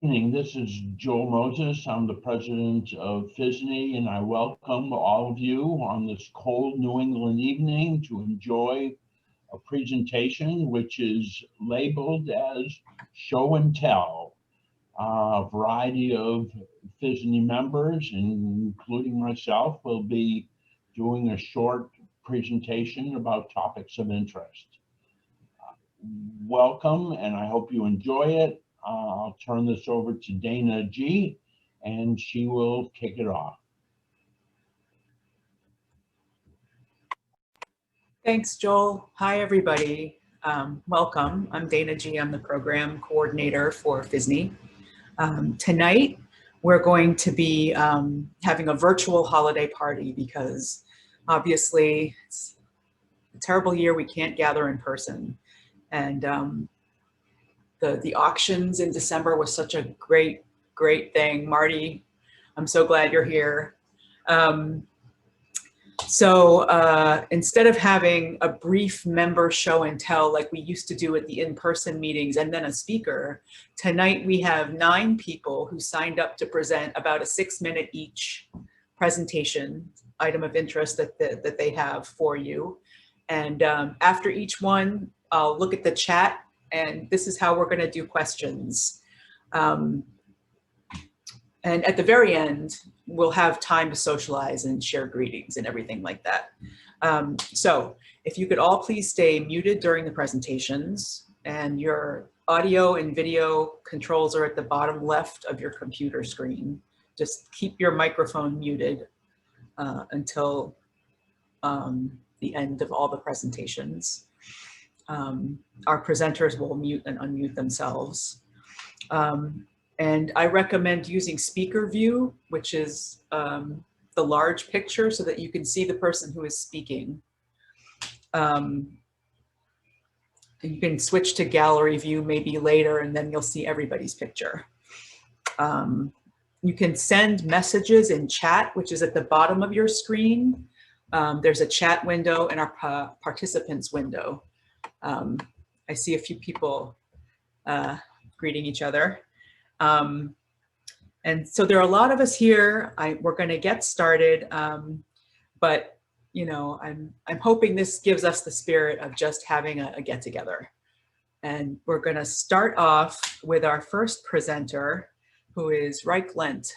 Evening. This is Joel Moses. I'm the president of PHSNE, and I welcome all of you on this cold New England evening to enjoy a presentation which is labeled as Show and Tell. A variety of PHSNE members, including myself, will be doing a short presentation about topics of interest. Welcome, and I hope you enjoy it. I'll turn this over to Dana G, and she will kick it off. Thanks, Joel. Hi, everybody. Welcome. I'm Dana G. I'm the program coordinator for PHSNE. Tonight, we're going to be having a virtual holiday party because obviously it's a terrible year. We can't gather in person. And the auctions in December was such a great thing. Marty, I'm so glad you're here. So instead of having a brief member show and tell like we used to do at the in-person meetings and then a speaker, tonight we have 9 people who signed up to present about a 6-minute each presentation item of interest that they have for you. And after each one, I'll look at the chat, and this is how we're going to do questions. And at the very end, we'll have time to socialize and share greetings and everything like that. So if you could all please stay muted during the presentations, and your audio and video controls are at the bottom left of your computer screen. Just keep your microphone muted until the end of all the presentations. Our presenters will mute and unmute themselves. And I recommend using speaker view, which is the large picture, so that you can see the person who is speaking. You can switch to gallery view maybe later, and then you'll see everybody's picture. You can send messages in chat, which is at the bottom of your screen. There's a chat window and our participants window. I see a few people greeting each other. And so there are a lot of us here. We're going to get started, but you know, I'm hoping this gives us the spirit of just having a get together. And we're going to start off with our first presenter, who is Reich Lent.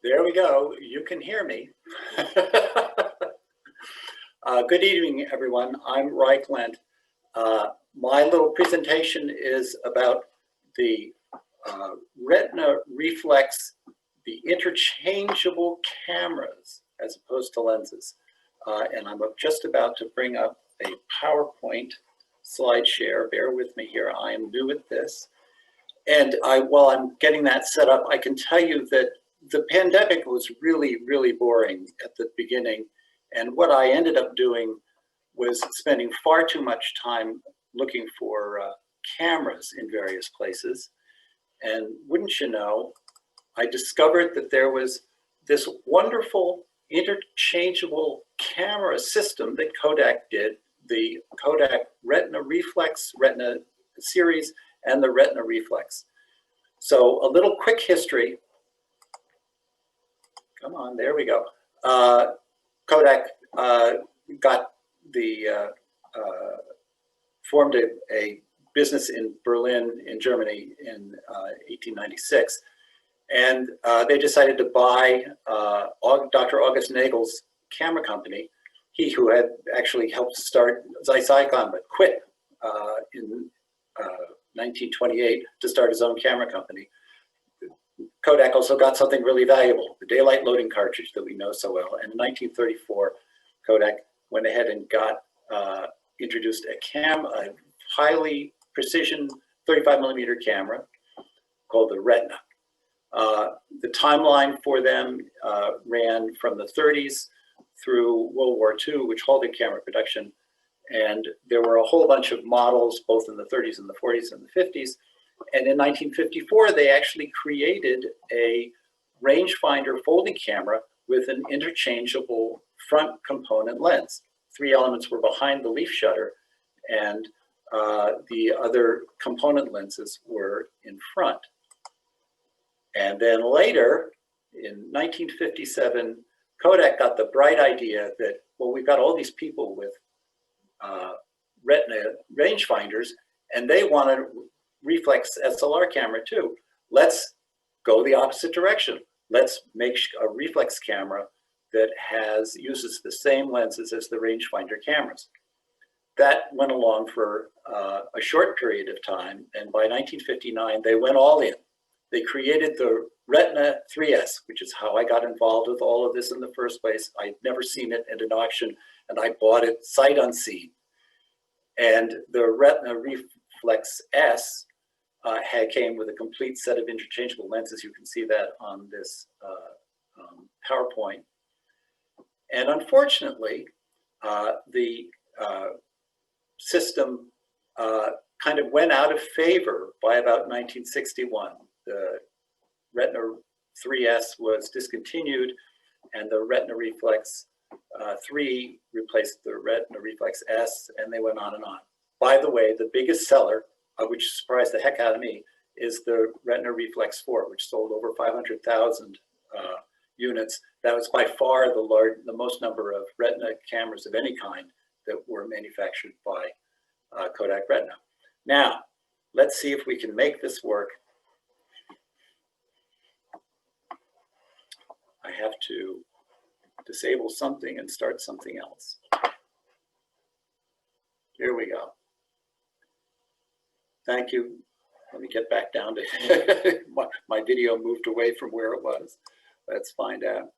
There we go. You can hear me. Good evening, everyone. I'm Reich Lent. My little presentation is about the retina reflex, the interchangeable cameras as opposed to lenses. And I'm just about to bring up a PowerPoint slide share. Bear with me here. I am new at this. And while I'm getting that set up, I can tell you that the pandemic was really, really boring at the beginning. And what I ended up doing was spending far too much time looking for cameras in various places. And wouldn't you know, I discovered that there was this wonderful interchangeable camera system that Kodak did, the Kodak Retina Reflex, Retina series, and the Retina Reflex. So a little quick history. Come on, there we go. Kodak got the, formed a business in Berlin in Germany in 1896. And they decided to buy Dr. August Nagel's camera company, he who had actually helped start Zeiss-Ikon, but quit in 1928 to start his own camera company. Kodak also got something really valuable, the daylight loading cartridge that we know so well. And in 1934, Kodak went ahead and introduced a highly precision 35mm camera called the Retina. The timeline for them ran from the 30s through World War II, which halted camera production. And there were a whole bunch of models, both in the 30s and the 40s and the 50s. And in 1954, they actually created a rangefinder folding camera with an interchangeable front component lens. 3 elements were behind the leaf shutter, and the other component lenses were in front. And then later, in 1957, Kodak got the bright idea that, well, we've got all these people with retina rangefinders, and they want a reflex SLR camera too. Let's go the opposite direction. Let's make a reflex camera that uses the same lenses as the rangefinder cameras. That went along for a short period of time, and by 1959, they went all in. They created the Retina 3S, which is how I got involved with all of this in the first place. I'd never seen it at an auction, and I bought it sight unseen. And the Retina Reflex S came with a complete set of interchangeable lenses. You can see that on this PowerPoint. And unfortunately, the system kind of went out of favor by about 1961. The Retina 3S was discontinued, and the Retina Reflex 3 replaced the Retina Reflex S, and they went on and on. By the way, the biggest seller, which surprised the heck out of me, is the Retina Reflex 4, which sold over 500,000 units. That was by far the most number of Retina cameras of any kind that were manufactured by Kodak Retina. Now, let's see if we can make this work. I have to disable something and start something else. Here we go. Thank you. Let me get back down to my video moved away from where it was. Let's find out.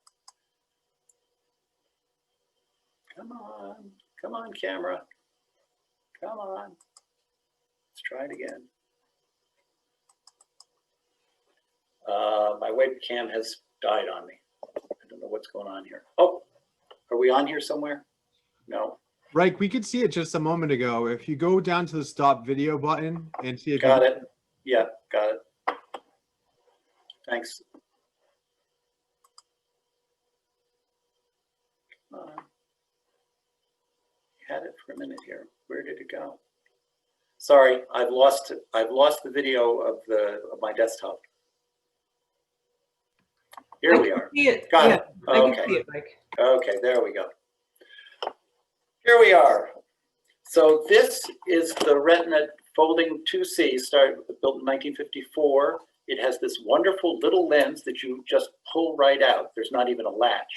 Come on, camera. Come on. Let's try it again. My webcam has died on me. I don't know what's going on here. Oh, are we on here somewhere? No. Right, we could see it just a moment ago. If you go down to the stop video button and see if got it. Yeah, got it. Thanks. Had it for a minute here. Where did it go? Sorry, I've lost the video of my desktop. Here we are. Got it. Okay. Okay, there we go. Here we are. So this is the Retina Folding 2C, built in 1954. It has this wonderful little lens that you just pull right out. There's not even a latch,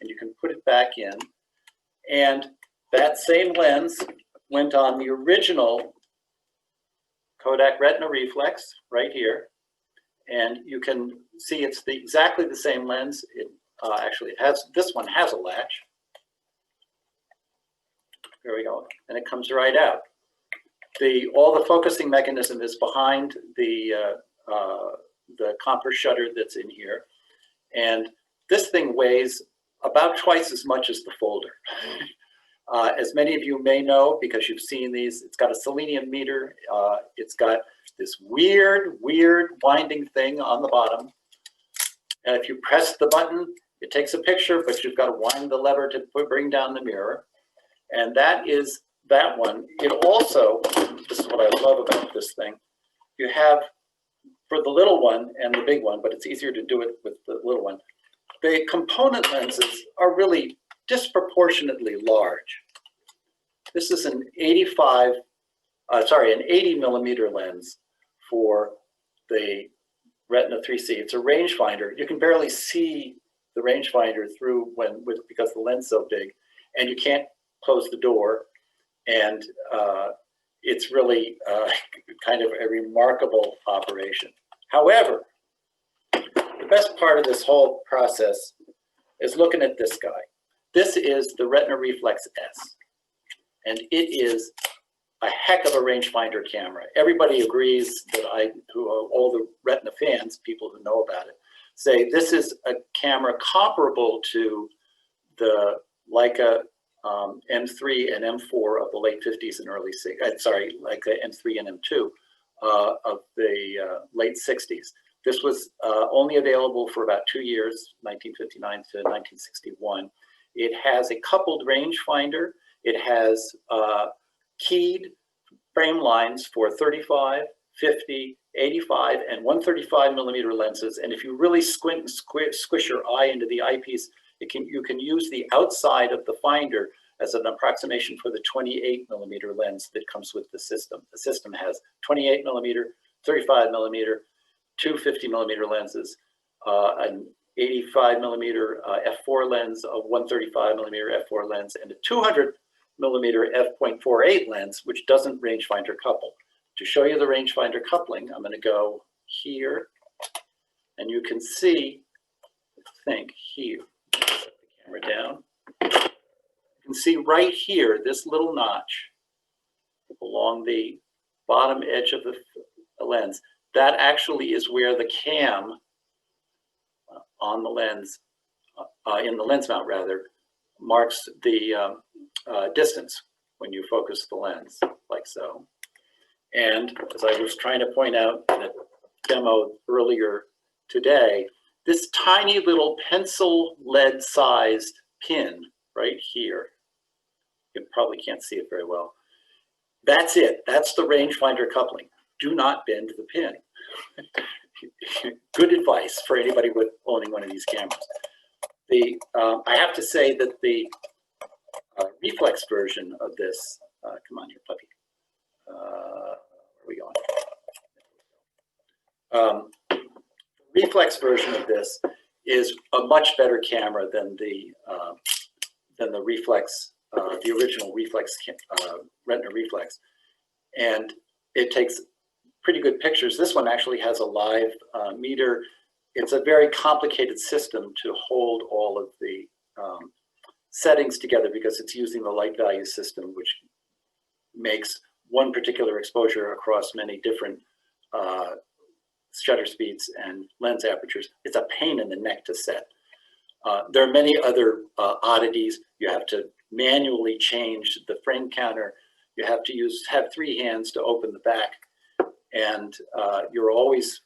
and you can put it back in. And that same lens went on the original Kodak Retina Reflex right here. And you can see it's exactly the same lens. Actually, this one has a latch. There we go, and it comes right out. All the focusing mechanism is behind the copper shutter that's in here, and this thing weighs about twice as much as the folder. As many of you may know, because you've seen these, it's got a selenium meter. It's got this weird winding thing on the bottom. And if you press the button, it takes a picture, but you've got to wind the lever to bring down the mirror. And that is that one. It also, this is what I love about this thing, you have, for the little one and the big one, but it's easier to do it with the little one, the component lenses are really disproportionately large. This is an 80 millimeter lens for the Retina 3C. It's a rangefinder. You can barely see the rangefinder through because the lens is so big, and you can't close the door. And it's really kind of a remarkable operation. However, the best part of this whole process is looking at this guy. This is the Retina Reflex S, and it is a heck of a rangefinder camera. Everybody agrees that all the Retina fans, people who know about it, say this is a camera comparable to the Leica M3 and M4 of the late 50s and early 60s. Sorry, Leica M3 and M2 of the late 60s. This was only available for about 2 years, 1959 to 1961. It has a coupled rangefinder. It has keyed frame lines for 35, 50, 85, and 135 millimeter lenses. And if you really squint and squish your eye into the eyepiece, you can use the outside of the finder as an approximation for the 28 millimeter lens that comes with the system. The system has 28 millimeter, 35 millimeter, two 50 millimeter lenses, an 85 millimeter f4 lens, a 135 millimeter f4 lens, and a 200 millimeter f.48 lens, which doesn't rangefinder couple. To show you the rangefinder coupling, I'm going to go here, and you can see, I think here, set the camera down. You can see right here, this little notch along the bottom edge of the lens. That actually is where the cam on the lens, in the lens mount rather, marks the distance when you focus the lens, like so. And as I was trying to point out in a demo earlier today, this tiny little pencil lead sized pin right here, you probably can't see it very well. That's it. That's the rangefinder coupling. Do not bend the pin. Good advice for anybody with owning one of these cameras. I have to say that the reflex version of this, come on here, puppy. Where are we going? Reflex version of this is a much better camera than the reflex, the original reflex, retina reflex, and it takes pretty good pictures. This one actually has a live meter. It's a very complicated system to hold all of the settings together because it's using the light value system, which makes one particular exposure across many different shutter speeds and lens apertures. It's a pain in the neck to set. There are many other oddities. You have to manually change the frame counter. You have to have three hands to open the back. And you're always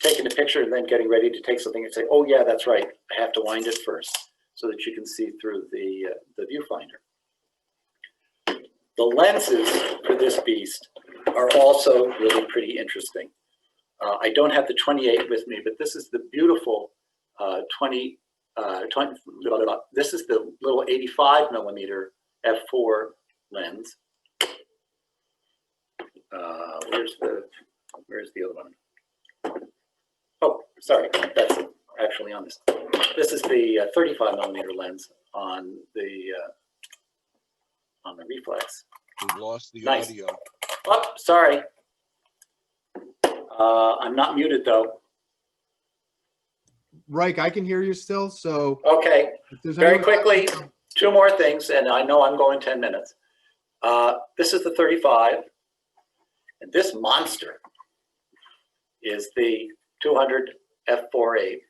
taking a picture and then getting ready to take something and say, oh yeah, that's right, I have to wind it first so that you can see through the viewfinder. The lenses for this beast are also really pretty interesting. I don't have the 28 with me, but this is the beautiful this is the little 85 millimeter f4 lens. Where's the other one? Oh, sorry, that's actually on this. This is the 35 millimeter lens on the reflex. We've lost the Nice. audio. Oh, sorry. I'm not muted though. Reich, I can hear you still, so. Okay, if there's very anyone- quickly, two more things, and I know I'm going 10 minutes. This is the 35, and this monster is the 200 f4.8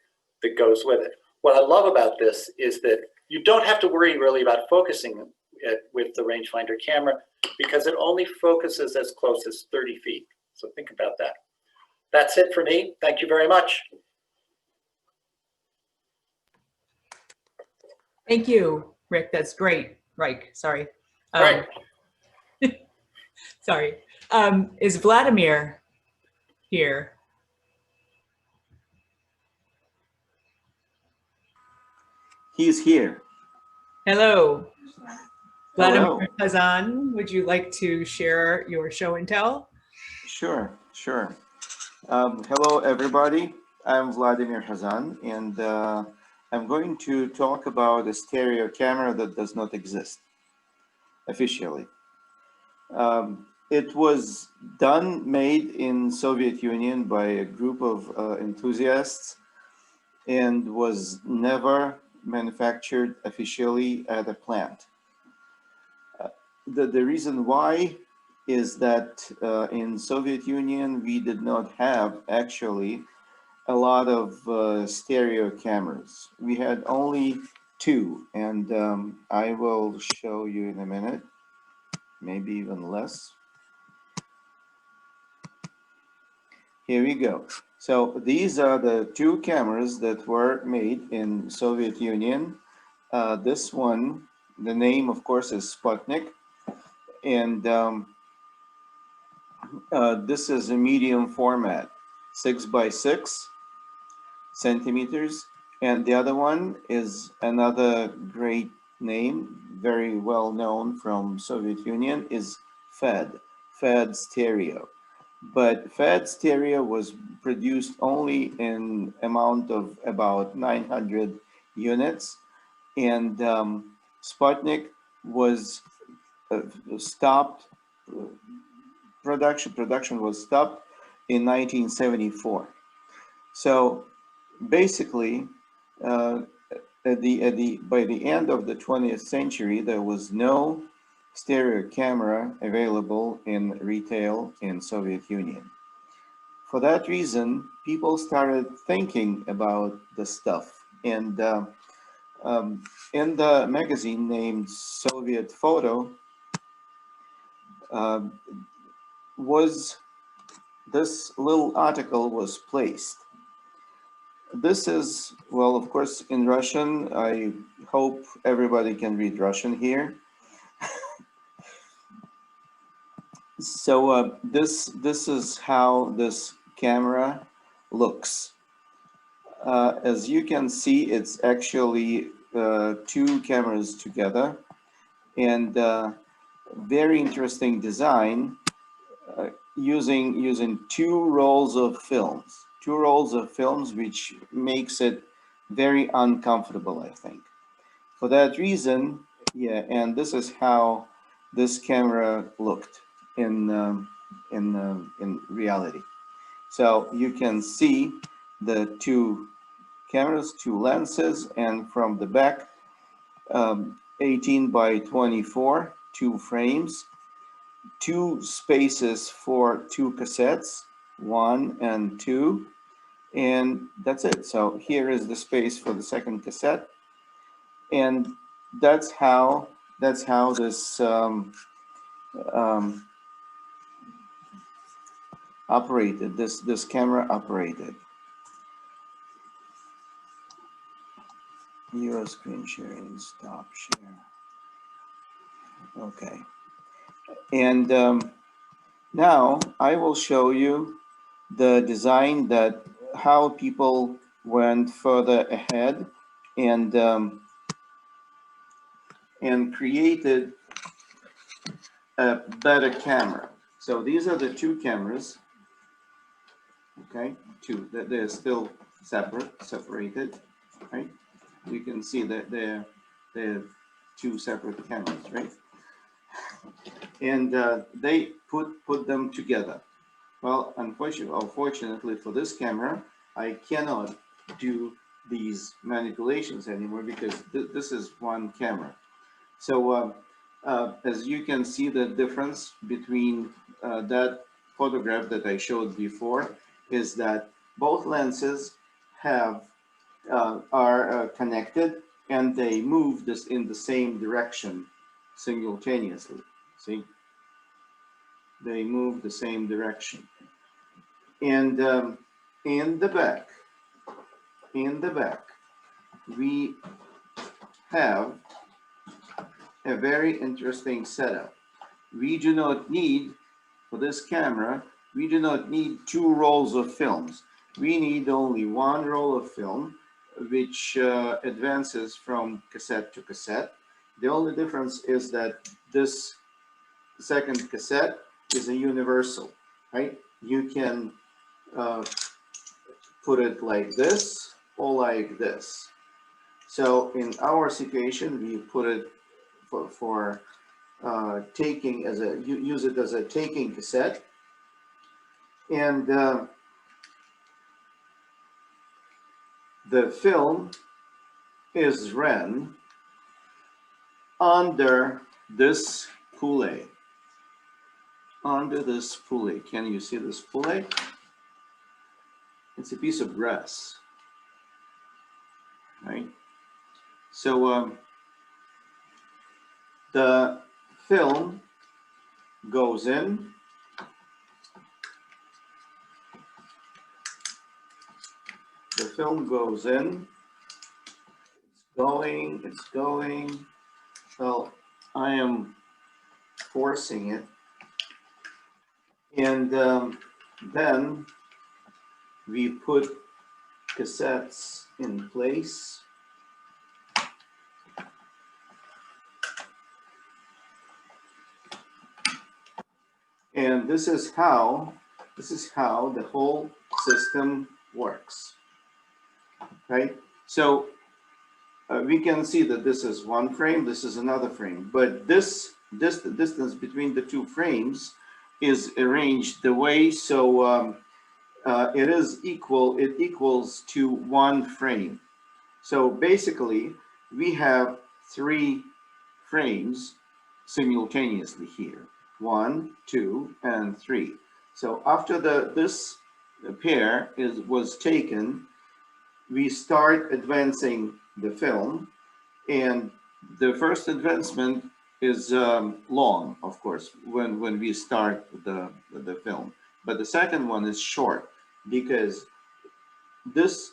that goes with it. What I love about this is that you don't have to worry really about focusing it with the rangefinder camera because it only focuses as close as 30 feet. So think about that. That's it for me. Thank you very much. Thank you, Rick. That's great. Reich, sorry. Right. Sorry. Is Vladimir here? He's here. Hello. Vladimir Hello. Hazan, would you like to share your show and tell? Sure, sure. Hello, everybody. I'm Vladimir Hazan, and I'm going to talk about a stereo camera that does not exist officially. It was made in Soviet Union by a group of enthusiasts and was never manufactured officially at a plant. The reason why is that in Soviet Union, we did not have actually a lot of stereo cameras. We had only two, and I will show you in a minute, maybe even less. Here we go. So these are the two cameras that were made in Soviet Union. This one, the name of course is Sputnik. and this is a medium format, 6 by 6 centimeters. And the other one is another great name, very well known from Soviet Union, is FAD stereo. But FAD stereo was produced only in amount of about 900 units, and Sputnik was stopped. Production was stopped in 1974. So basically, by the end of the 20th century, there was no stereo camera available in retail in Soviet Union. For that reason, people started thinking about the stuff. And in the magazine named Soviet Photo, this little article was placed. This is, well, of course, in Russian. I hope everybody can read Russian here. So this is how this camera looks. As you can see, it's actually two cameras together, and very interesting design, using two rolls of films, which makes it very uncomfortable, I think. For that reason, yeah, and this is how this camera looked in reality. So you can see the two cameras, two lenses, and from the back, 18 by 24, 2 frames, 2 spaces for 2 cassettes, 1 and 2, and that's it. So here is the space for the second cassette, and that's how this operated. This camera operated. Your screen sharing, stop share. Okay. And now I will show you the design, that how people went further ahead and created a better camera. So these are the two cameras. Okay, two. They're still separated, right? You can see that they're two separate cameras, right? And they put them together. Well, unfortunately for this camera, I cannot do these manipulations anymore because this is one camera. So as you can see, the difference between that photograph that I showed before is that both lenses are connected, and they move this in the same direction simultaneously. See, they move the same direction. And in the back, we have a very interesting setup. We do not need, for this camera, we do not need 2 rolls of films. We need only 1 roll of film, which advances from cassette to cassette. The only difference is that this second cassette is a universal, right? You can put it like this or like this. So in our situation, we put it for taking as a, use it as a taking cassette. And the film is run under this pulley. Under this pulley. Can you see this pulley? It's a piece of brass, right? So the film goes in. The film goes in. It's going. Well, I am forcing it. And then we put cassettes in place. And this is how the whole system works, right? So we can see that this is one frame, this is another frame, but this distance between the two frames is arranged the way so it is equal. It equals to one frame. So basically, we have 3 frames simultaneously here. 1, 2, and 3. So after this pair was taken, we start advancing the film, and the first advancement is long, of course, when we start the film. But the second one is short because this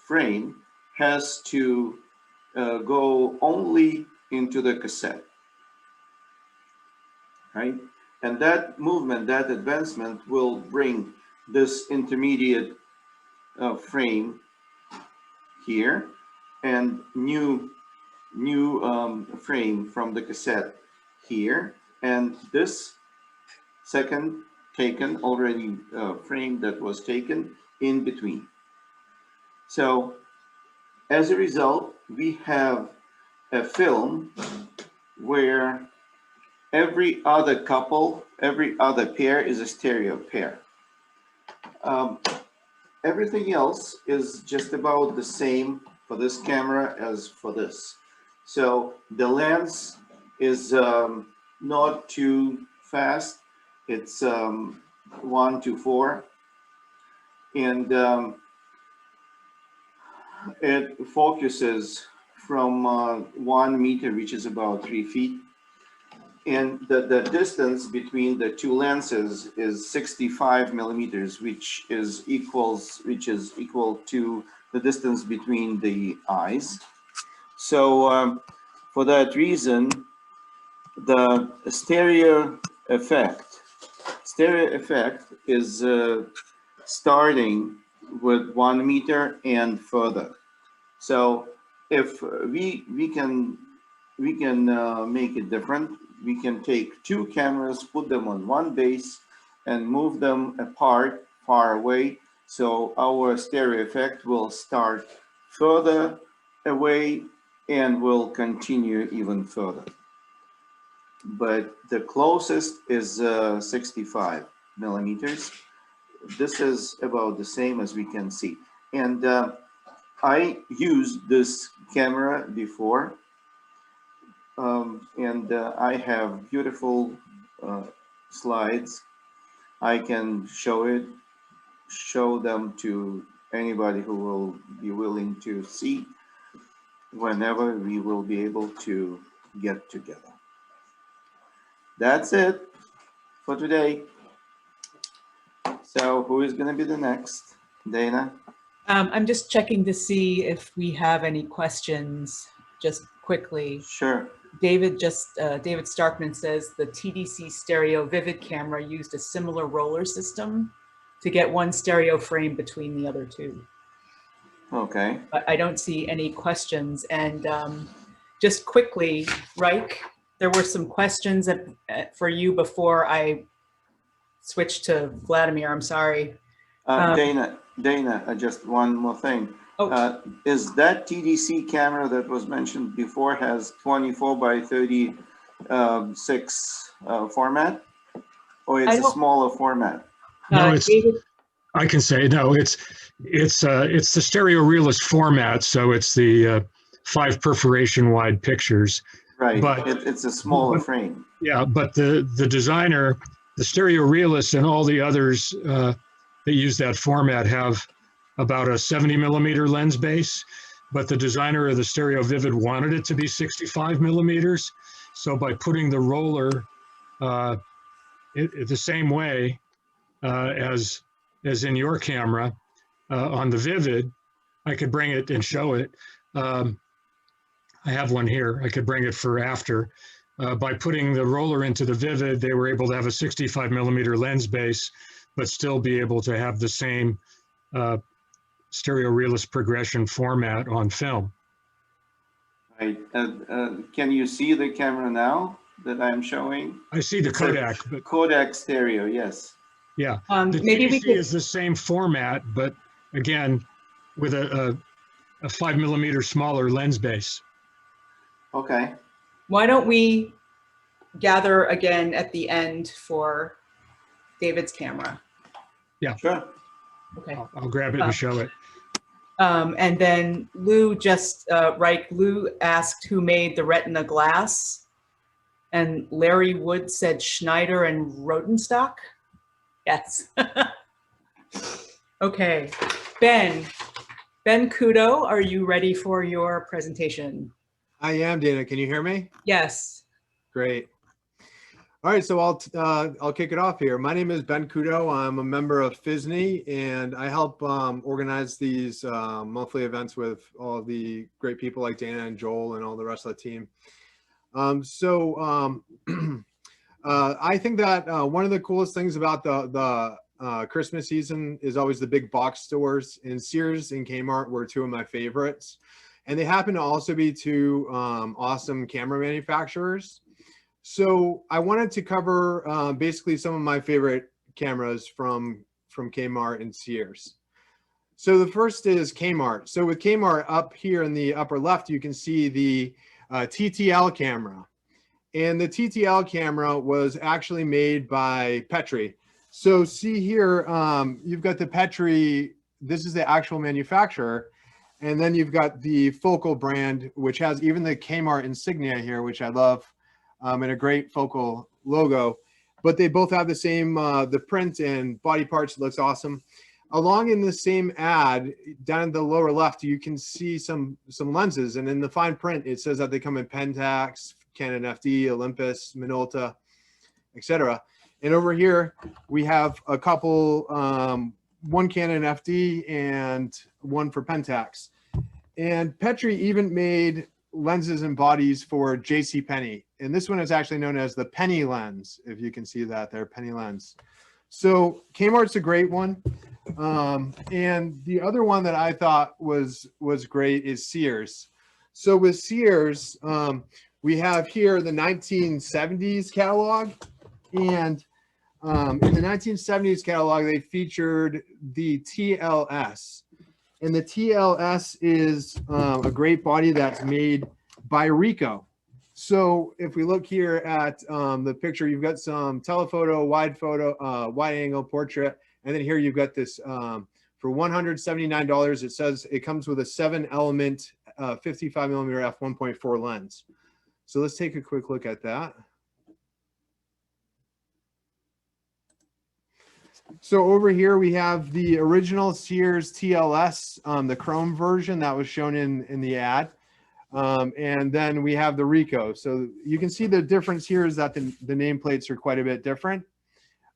frame has to go only into the cassette, right? And that movement, that advancement will bring this intermediate frame here and new frame from the cassette here, and this second taken already frame that was taken in between. So as a result, we have a film where every other couple, every other pair is a stereo pair. Everything else is just about the same for this camera as for this. So the lens is not too fast. It's 1:4, and it focuses from 1 meter, which is about 3 feet. And the distance between the two lenses is 65 millimeters, which is equal to the distance between the eyes. So for that reason, the stereo effect is starting with 1 meter and further. So if we can make it different. We can take 2 cameras, put them on one base, and move them apart, far away. So our stereo effect will start further away and will continue even further. But the closest is 65 millimeters. This is about the same as we can see. And I used this camera before. And I have beautiful slides. I can show them to anybody who will be willing to see whenever we will be able to get together. That's it for today. So who is going to be the next? Dana? I'm just checking to see if we have any questions just quickly. Sure. David Starkman says the TDC stereo Vivid camera used a similar roller system to get one stereo frame between the other 2. Okay. But I don't see any questions. And just quickly, Reich, there were some questions for you before I switched to Vladimir. I'm sorry. Dana, just one more thing. Oh. Is that TDC camera that was mentioned before has 24 by 36 format, or it's a smaller format? No, I can say no. It's the stereo realist format, so it's the 5 perforation wide pictures. Right, but it's a smaller frame. Yeah, but the designer, the stereo realist, and all the others that use that format have about a 70 millimeter lens base, but the designer of the Stereo Vivid wanted it to be 65 millimeters. So by putting the roller the same way as in your camera on the Vivid, I could bring it and show it. I have one here. I could bring it for after. by putting the roller into the Vivid, they were able to have a 65 millimeter lens base, but still be able to have the same stereo realist progression format on film. Right. Can you see the camera now that I'm showing? I see the It's a Kodak, but Kodak stereo, yes. yeah, the Maybe we TVC could, is the same format, but again, with a 5 millimeter smaller lens base. Okay. why don't we gather again at the end for David's camera? Sure. Okay. I'll grab it and show it. And then Lou just, Lou asked who made the retina glass. And Larry Wood said Schneider and Rodenstock. Yes. Okay. Ben Kudo, are you ready for your presentation? I am, Dana. Can you hear me? Yes. Great. All right, so I'll kick it off here. My name is Ben Kudo. I'm a member of PHSNE, and I help organize these monthly events with all of the great people like Dana and Joel and all the rest of the team. I think that one of the coolest things about the Christmas season is always the big box stores, and Sears and Kmart were two of my favorites. And they happen to also be two awesome camera manufacturers. So I wanted to cover basically some of my favorite cameras from Kmart and Sears. So the first is Kmart. So with Kmart, up here in the upper left, you can see the TTL camera. And the TTL camera was actually made by Petri. So see here, you've got the Petri, this is the actual manufacturer. And then you've got the Focal brand, which has even the Kmart insignia here, which I love, and a great Focal logo. But they both have the same, the print and body parts. It looks awesome. Along in the same ad, down in the lower left, you can see some lenses. And in the fine print, it says that they come in Pentax, Canon FD, Olympus, Minolta, etc. And over here, we have a couple, one Canon FD and one for Pentax. And Petri even made lenses and bodies for JCPenney. And this one is actually known as the Penny lens, if you can see that there, Penny lens. So Kmart's a great one. And the other one that I thought was great is Sears. So with Sears, we have here the 1970s catalog. And in the 1970s catalog, they featured the TLS. And the TLS is a great body that's made by Ricoh. So if we look here at the picture, you've got some telephoto, wide angle portrait. And then here you've got this for $179. It says it comes with a 7-element 55 millimeter f1.4 lens. So let's take a quick look at that. So over here we have the original Sears TLS, the chrome version that was shown in the ad. And then we have the Ricoh. So you can see the difference here is that the nameplates are quite a bit different.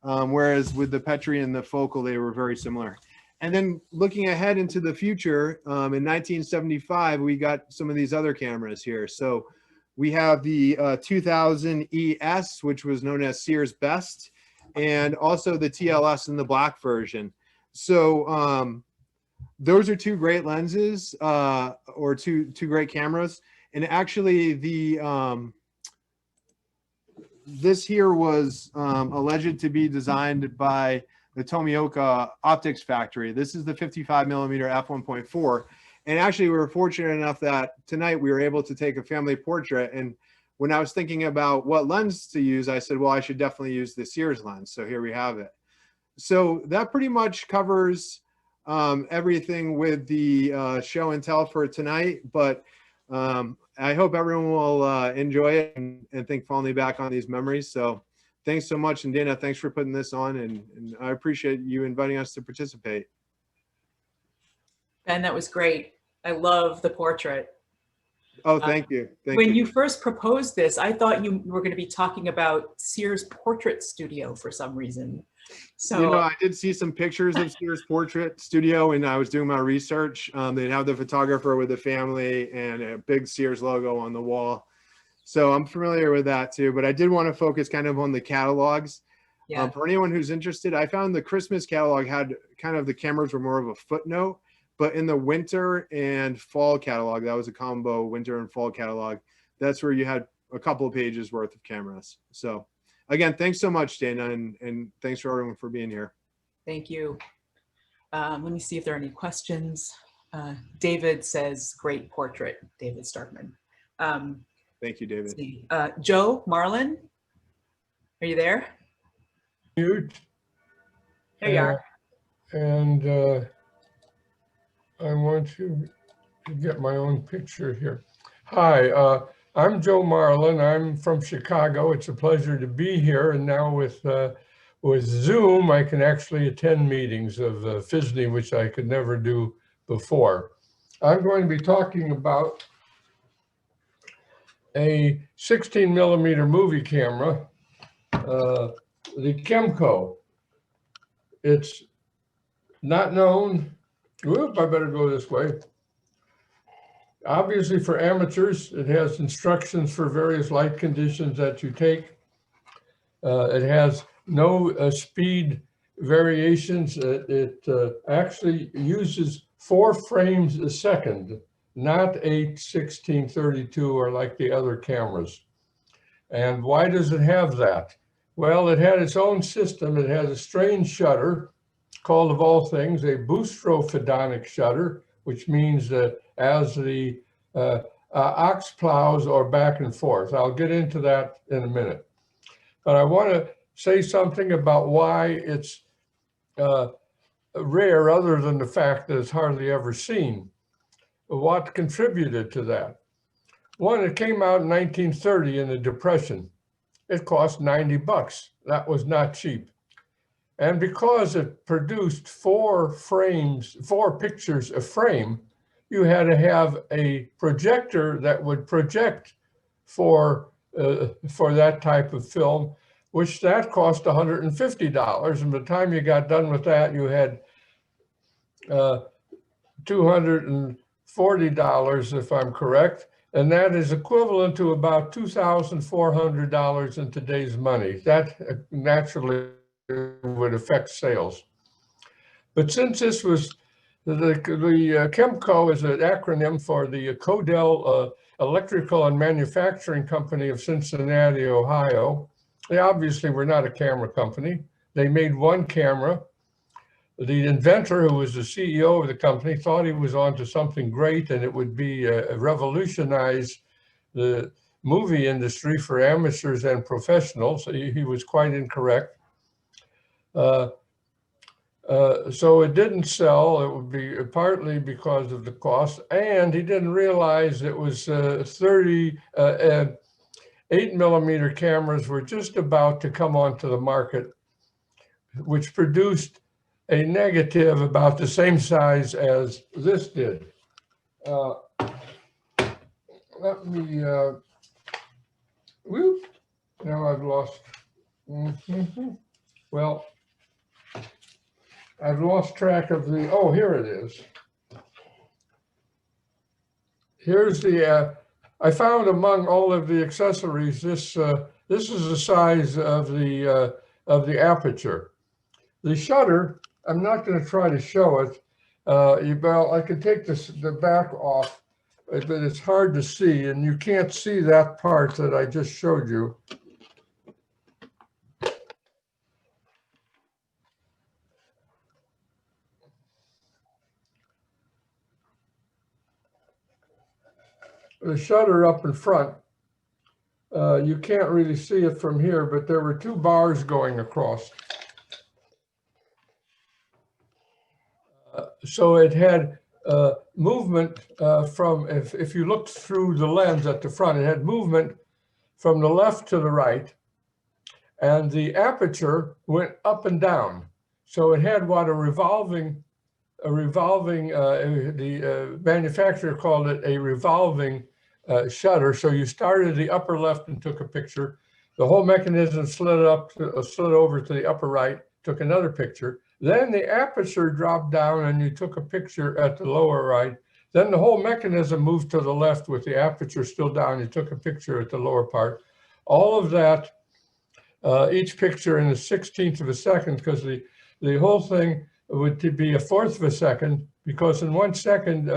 Whereas with the Petri and the Focal, they were very similar. And then looking ahead into the future, in 1975, we got some of these other cameras here. So we have the 2000 ES, which was known as Sears Best, and also the TLS in the black version. So those are two great lenses, or two great cameras. And actually the this here was alleged to be designed by the Tomioka Optics Factory. This is the 55 millimeter f1.4. And actually we were fortunate enough that tonight we were able to take a family portrait. And when I was thinking about what lens to use, I said, well, I should definitely use the Sears lens. So here we have it. So that pretty much covers everything with the show and tell for tonight. But I hope everyone will enjoy it and think fondly back on these memories. So thanks so much. And Dana, thanks for putting this on. And I appreciate you inviting us to participate. Ben, that was great. I love the portrait. Oh, thank you. When you first proposed this, I thought you were going to be talking about Sears Portrait Studio for some reason. So, you know, I did see some pictures of Sears Portrait Studio when I was doing my research. They'd have the photographer with the family and a big Sears logo on the wall. So I'm familiar with that too, but I did want to focus kind of on the catalogs. Yeah. For anyone who's interested, I found the Christmas catalog had kind of the cameras were more of a footnote, but in the winter and fall catalog, that was a combo winter and fall catalog. That's where you had a couple of pages worth of cameras. So again, thanks so much, Dana, and thanks for everyone for being here. Thank you. Let me see if there are any questions. David says, great portrait, David Starkman. Thank you, David. Joe Marlin, are you there? Mute. There you are. And I want to get my own picture here. Hi, I'm Joe Marlin. I'm from Chicago. It's a pleasure to be here. And now with Zoom, I can actually attend meetings of PHSNE, which I could never do before. I'm going to be talking about a 16mm movie camera, the Kemco. It's not known. Whoop, I better go this way. Obviously for amateurs, it has instructions for various light conditions that you take. It has no speed variations. It actually uses 4 frames a second, not 8, 16, 32, or like the other cameras. And why does it have that? Well, it had its own system. It has a strange shutter called, of all things, a boustrophedonic shutter, which means that as the ox plows or back and forth. I'll get into that in a minute. But I want to say something about why it's rare, other than the fact that it's hardly ever seen. What contributed to that? One, it came out in 1930 in the Depression. It cost $90. That was not cheap. And because it produced 4 pictures a frame, you had to have a projector that would project for that type of film, which that cost $150. And by the time you got done with that, you had $240, if I'm correct. And that is equivalent to about $2,400 in today's money. That naturally would affect sales. But since this was, the Kemco is an acronym for the Kodak Electrical and Manufacturing Company of Cincinnati, Ohio. They obviously were not a camera company. They made one camera. The inventor, who was the CEO of the company, thought he was onto something great, and it would be revolutionize the movie industry for amateurs and professionals. He was quite incorrect. So it didn't sell. It would be partly because of the cost, and he didn't realize it was 8mm cameras were just about to come onto the market, which produced a negative about the same size as this did. Let me, whoop, now I've lost, well, I've lost track of the, oh, here it is. Here's the, I found among all of the accessories, this is the size of the aperture. The shutter, I'm not going to try to show it. Well, I could take the back off, but it's hard to see, and you can't see that part that I just showed you. The shutter up in front, you can't really see it from here, but there were 2 bars going across. So it had movement from, if you looked through the lens at the front, it had movement from the left to the right, and the aperture went up and down. So it had what the manufacturer called it a revolving shutter. So you started the upper left and took a picture. The whole mechanism slid over to the upper right, took another picture. Then the aperture dropped down and you took a picture at the lower right. Then the whole mechanism moved to the left with the aperture still down. You took a picture at the lower part. All of that, each picture in a 16th of a second, because the whole thing would be a 1/4 of a second, because in 1 second,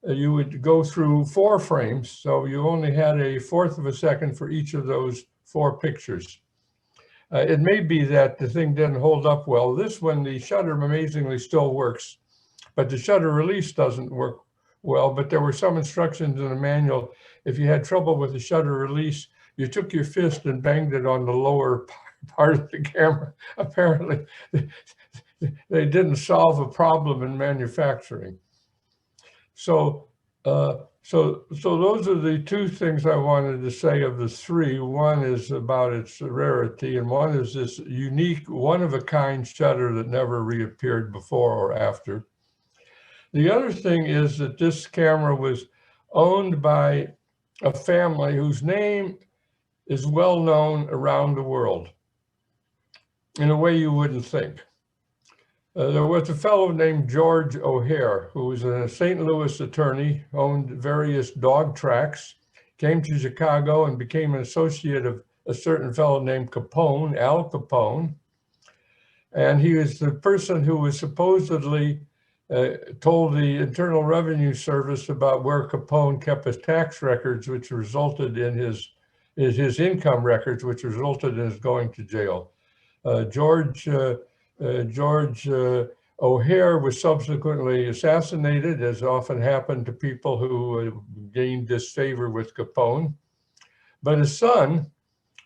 you would go through 4 frames. So you only had a 1/4 of a second for each of those 4 pictures. It may be that the thing didn't hold up well. This one, the shutter amazingly still works, but the shutter release doesn't work well. But there were some instructions in the manual. If you had trouble with the shutter release, you took your fist and banged it on the lower part of the camera. Apparently, they didn't solve a problem in manufacturing. So those are the 2 things I wanted to say of the 3. One is about its rarity, and one is this unique, one-of-a-kind shutter that never reappeared before or after. The other thing is that this camera was owned by a family whose name is well known around the world in a way you wouldn't think. There was a fellow named George O'Hare, who was a St. Louis attorney, owned various dog tracks, came to Chicago and became an associate of a certain fellow named Capone, Al Capone. And he was the person who was supposedly told the Internal Revenue Service about where Capone kept his tax records, which resulted in his income records, which resulted in his going to jail. George O'Hare was subsequently assassinated, as often happened to people who gained disfavor with Capone. But his son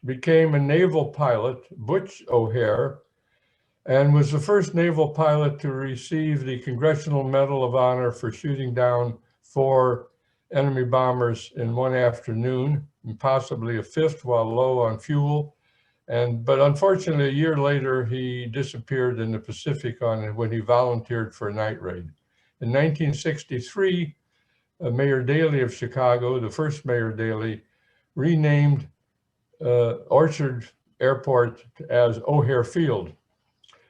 became a naval pilot, Butch O'Hare, and was the first naval pilot to receive the Congressional Medal of Honor for shooting down 4 enemy bombers in one afternoon, and possibly a 5th while low on fuel. But unfortunately, a year later, he disappeared in the Pacific when he volunteered for a night raid. In 1963, Mayor Daley of Chicago, the first Mayor Daley, renamed Orchard Airport as O'Hare Field.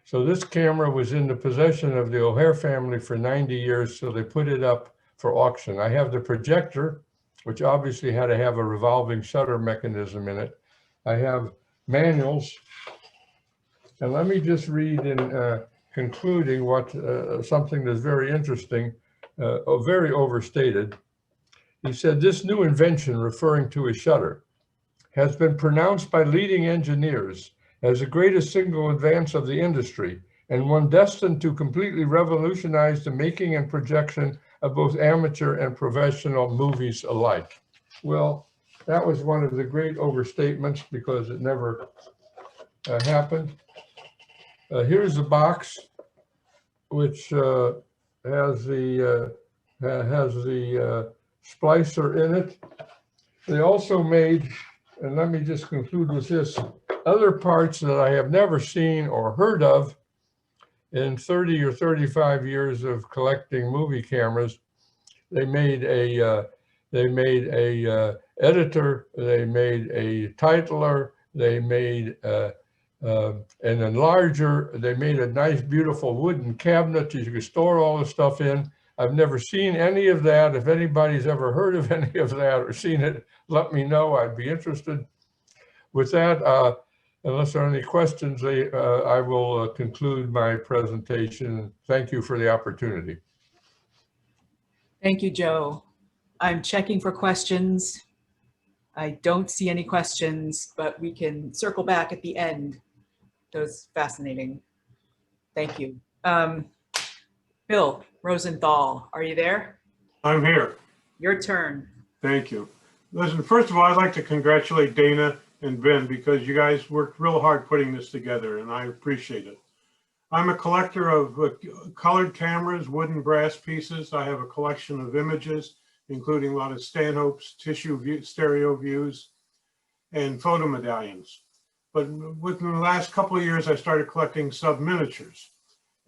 So this camera was in the possession of the O'Hare family for 90 years, so they put it up for auction. I have the projector, which obviously had to have a revolving shutter mechanism in it. I have manuals, and let me just read in concluding what something that's very interesting, very overstated. He said, "This new invention," referring to a shutter, "has been pronounced by leading engineers as the greatest single advance of the industry, and one destined to completely revolutionize the making and projection of both amateur and professional movies alike." Well, that was one of the great overstatements because it never happened. Here's the box, which has the splicer in it. They also made, and let me just conclude with this, other parts that I have never seen or heard of in 30 or 35 years of collecting movie cameras. They made a editor, they made a titler, they made an enlarger, they made a nice, beautiful wooden cabinet that you could store all the stuff in. I've never seen any of that. If anybody's ever heard of any of that or seen it, let me know. I'd be interested. With that, unless there are any questions, I will conclude my presentation. Thank you for the opportunity. Thank you, Joe. I'm checking for questions. I don't see any questions, but we can circle back at the end. That was fascinating. Thank you. Bill Rosenthal, are you there? I'm here. Your turn. Thank you. Listen, first of all, I'd like to congratulate Dana and Ben because you guys worked real hard putting this together, and I appreciate it. I'm a collector of colored cameras, wooden brass pieces. I have a collection of images, including a lot of Stanhope's stereo views and photo medallions. But within the last couple of years, I started collecting sub-miniatures.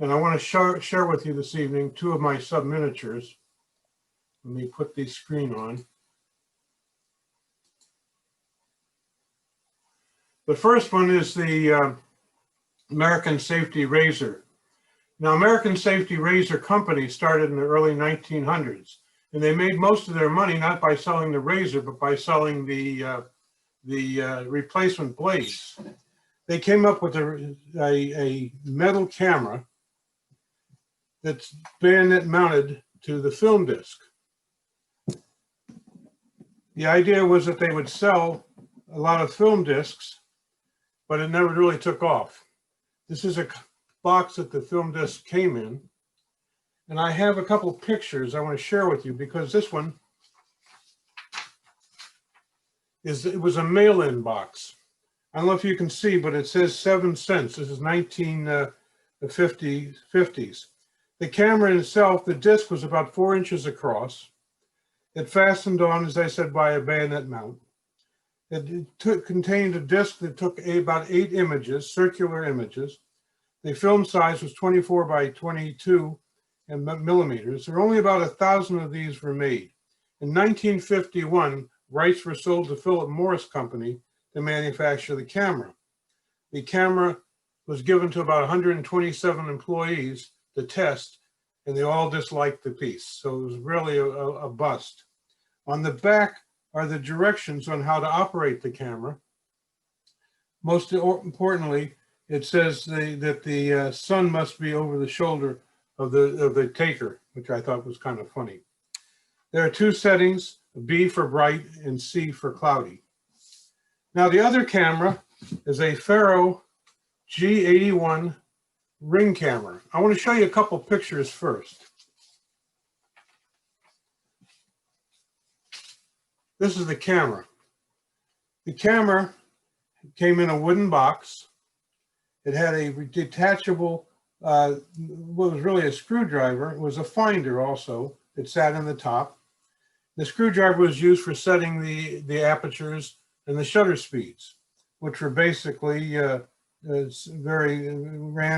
And I want to share with you this evening 2 of my sub-miniatures. Let me put the screen on. The first one is the American Safety Razor. Now, American Safety Razor Company started in the early 1900s, and they made most of their money not by selling the razor, but by selling the replacement blades. They came up with a metal camera that's bayonet mounted to the film disc. The idea was that they would sell a lot of film discs, but it never really took off. This is a box that the film disc came in, and I have a couple pictures I want to share with you, because this one it was a mail-in box. I don't know if you can see, but it says 7 cents. This is 1950s. The camera itself, the disc was about 4 inches across. It fastened on, as I said, by a bayonet mount. It contained a disc that took about 8 images, circular images. The film size was 24 by 22 millimeters. There were only about 1,000 of these were made. In 1951, rights were sold to Philip Morris Company to manufacture the camera. The camera was given to about 127 employees to test, and they all disliked the piece. So it was really a bust. On the back are the directions on how to operate the camera. Most importantly, it says that the sun must be over the shoulder of the taker, which I thought was kind of funny. There are 2 settings, B for bright and C for cloudy. Now the other camera is a Faro G81 ring camera. I want to show you a couple pictures first. This is the camera. The camera came in a wooden box. It had a detachable, what was really a screwdriver. It was a finder also. It sat in the top. The screwdriver was used for setting the apertures and the shutter speeds, which were basically ran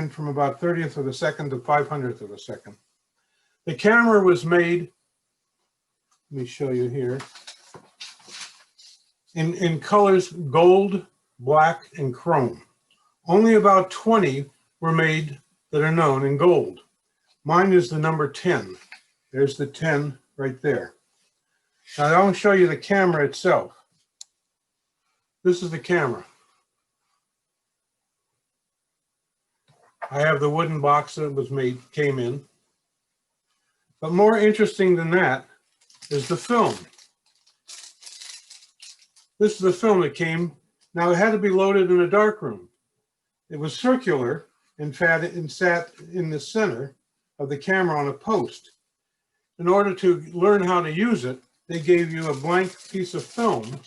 from about 30th of a second to 500th of a second. The camera was made, let me show you here, in colors gold, black, and chrome. Only about 20 were made that are known in gold. Mine is the number 10. There's the 10 right there. Now I want to show you the camera itself. This is the camera. I have the wooden box that was came in. But more interesting than that is the film. This is the film that came. Now it had to be loaded in a darkroom. It was circular and sat in the center of the camera on a post. In order to learn how to use it, they gave you a blank piece of film,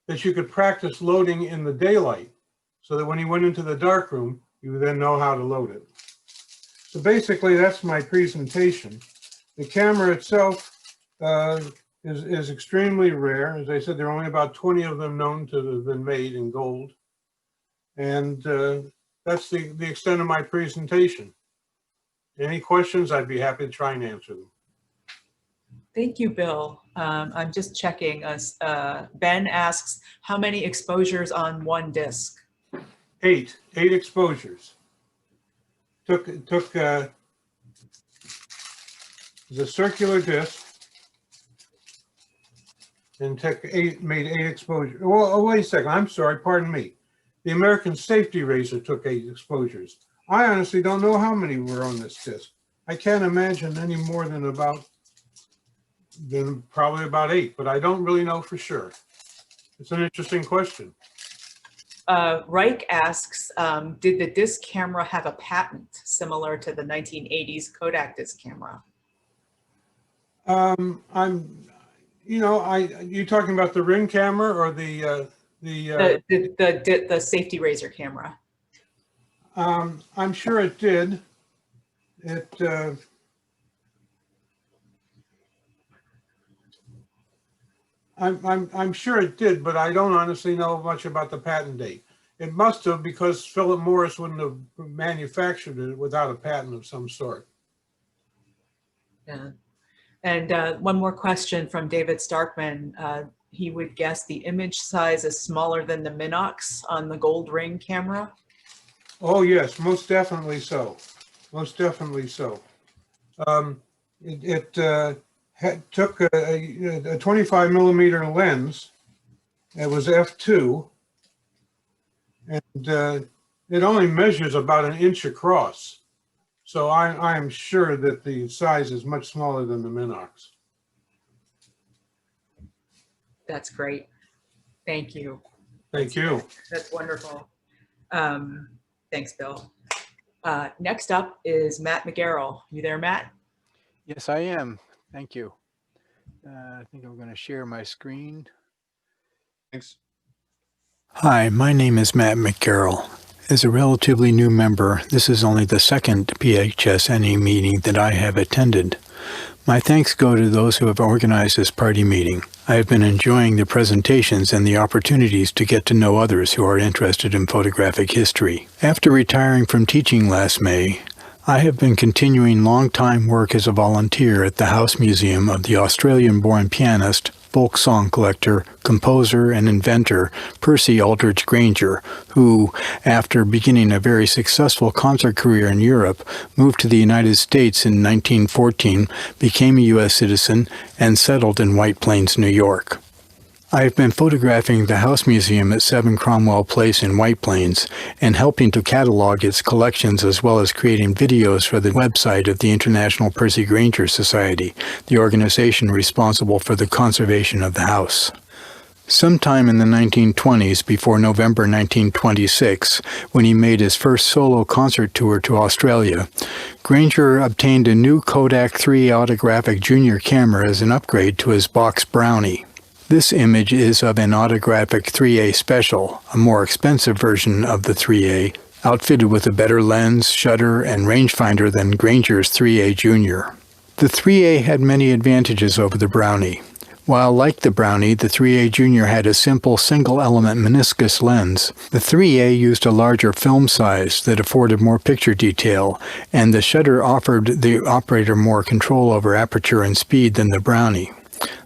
that you could practice loading in the daylight, so that when you went into the darkroom, you would then know how to load it. So basically, that's my presentation. The camera itself is extremely rare. As I said, there are only about 20 of them known to have been made in gold. And that's the extent of my presentation. Any questions, I'd be happy to try and answer them. Thank you, Bill. I'm just checking. Ben asks, how many exposures on one disc? 8 exposures. Took the circular disc and made 8 exposures. Well, wait a second. I'm sorry. Pardon me. The American Safety Razor took 8 exposures. I honestly don't know how many were on this disc. I can't imagine any more than probably about 8, but I don't really know for sure. It's an interesting question. Reich asks, did the disc camera have a patent similar to the 1980s Kodak disc camera? You talking about the ring camera or the Safety Razor camera? I'm sure it did. I'm sure it did, but I don't honestly know much about the patent date. It must have, because Philip Morris wouldn't have manufactured it without a patent of some sort. Yeah. And one more question from David Starkman. he would guess the image size is smaller than the Minox on the gold ring camera. Oh, yes, most definitely so. Most definitely so. Took a 25 millimeter lens. It was f2, and it only measures about 1 inch across. So I am sure that the size is much smaller than the Minox. That's great. Thank you. Thank you. That's wonderful. Thanks, Bill. Next up is Matt McGarrell. You there, Matt? Yes, I am. Thank you. I think I'm going to share my screen. Thanks. Hi, my name is Matt McGarrell. As a relatively new member, this is only the second PHSNE meeting that I have attended. My thanks go to those who have organized this party meeting. I have been enjoying the presentations and the opportunities to get to know others who are interested in photographic history. After retiring from teaching last May, I have been continuing long-time work as a volunteer at the House Museum of the Australian-born pianist, folk song collector, composer, and inventor Percy Grainger, who, after beginning a very successful concert career in Europe, moved to the United States in 1914, became a U.S. citizen, and settled in White Plains, New York. I have been photographing the House Museum at 7 Cromwell Place in White Plains and helping to catalog its collections, as well as creating videos for the website of the International Percy Grainger Society, the organization responsible for the conservation of the house. Sometime in the 1920s, before November 1926, when he made his first solo concert tour to Australia, Grainger obtained a new Kodak 3A Autographic Junior camera as an upgrade to his box Brownie. This image is of an Autographic 3A Special, a more expensive version of the 3A, outfitted with a better lens, shutter, and rangefinder than Grainger's 3A Junior. The 3A had many advantages over the Brownie. While like the Brownie, the 3A Junior had a simple single-element meniscus lens, the 3A used a larger film size that afforded more picture detail, and the shutter offered the operator more control over aperture and speed than the Brownie.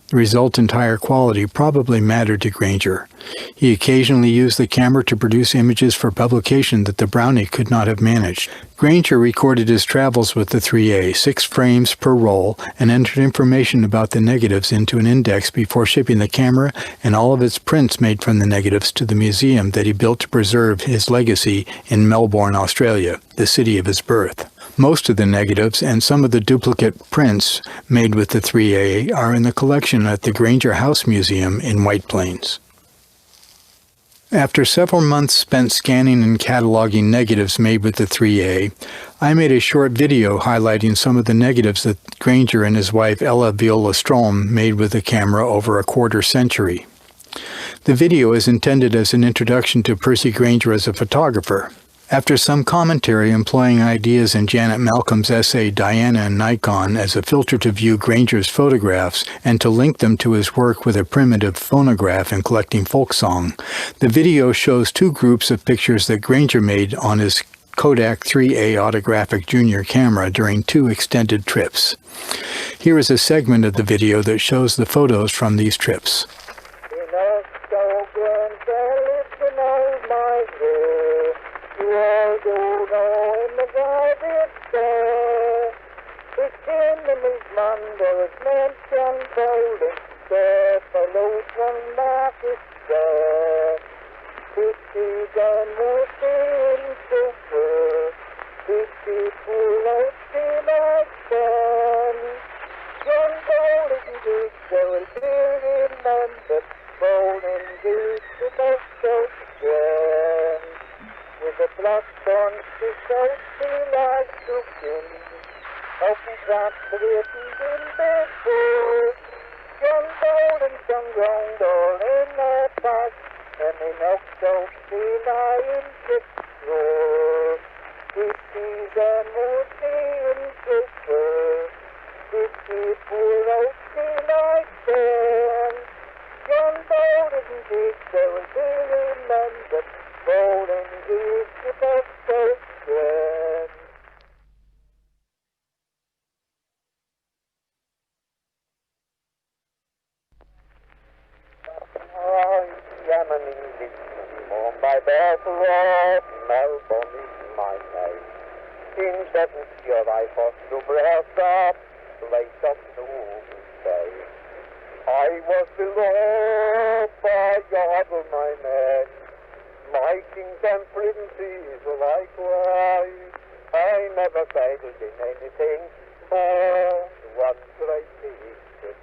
The resultant higher quality probably mattered to Grainger. He occasionally used the camera to produce images for publication that the Brownie could not have managed. Grainger recorded his travels with the 3A, 6 frames per roll, and entered information about the negatives into an index before shipping the camera and all of its prints made from the negatives to the museum that he built to preserve his legacy in Melbourne, Australia, the city of his birth. Most of the negatives and some of the duplicate prints made with the 3A are in the collection at the Grainger House Museum in White Plains. After several months spent scanning and cataloging negatives made with the 3A, I made a short video highlighting some of the negatives that Grainger and his wife Ella Viola Strom made with the camera over a quarter century. The video is intended as an introduction to Percy Grainger as a photographer. After some commentary employing ideas in Janet Malcolm's essay Diana and Nikon as a filter to view Grainger's photographs and to link them to his work with a primitive phonograph in collecting folk song, the video shows 2 groups of pictures that Grainger made on his Kodak 3A Autographic Junior camera during 2 extended trips. Here is a segment of the video that shows the photos from these trips. reminiscing on my battle of Melbourne is my name. In 70 I fought to breast up, place of noble day. I was beloved by other my men, my kings and princes likewise. I never failed in anything, but one great victory.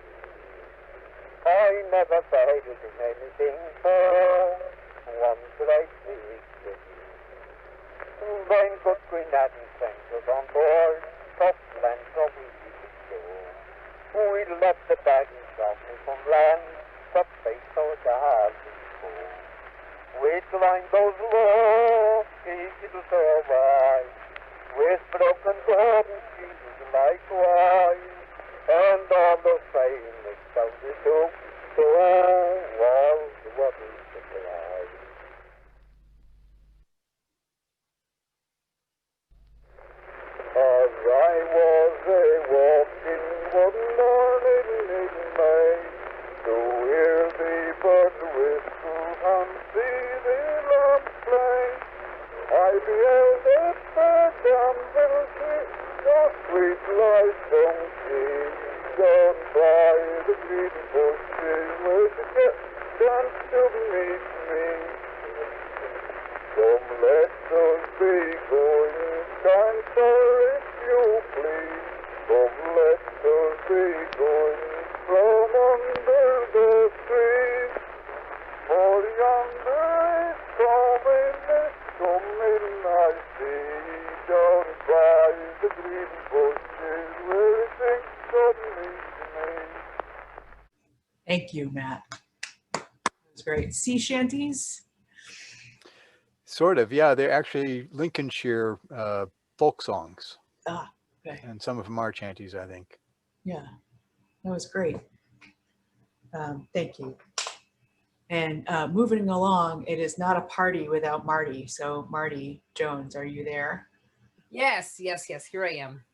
I never failed in anything, but one great victory. Then good Queen Anne sent us on board, soft land from we could go. We left the baggage of Newfoundland, but faced our darling foe. With line goes low, it'll survive. With broken golden shields likewise, and all the famous soldiers took, so all the waters supplied. As I was walking one morning in May, to hear the bird whistle and see the lamp play, I beheld a bird and will see the sweet light from sea, down by the green bushes where the cat danced to meet me. Come, let us be going, dancer, if you please. Come, let us be going from under the trees. For yonder is coming, I see, down by the green bushes where it thinks of me. Thank you, Matt. That was great. Sea shanties? Sort of, yeah. They're actually Lincolnshire folk songs, Ah, okay. and some of them are chanties, I think. Yeah, that was great. Thank you. And moving along, it is not a party without Marty. So Marty Jones, are you there? Yes, yes, yes, here I am.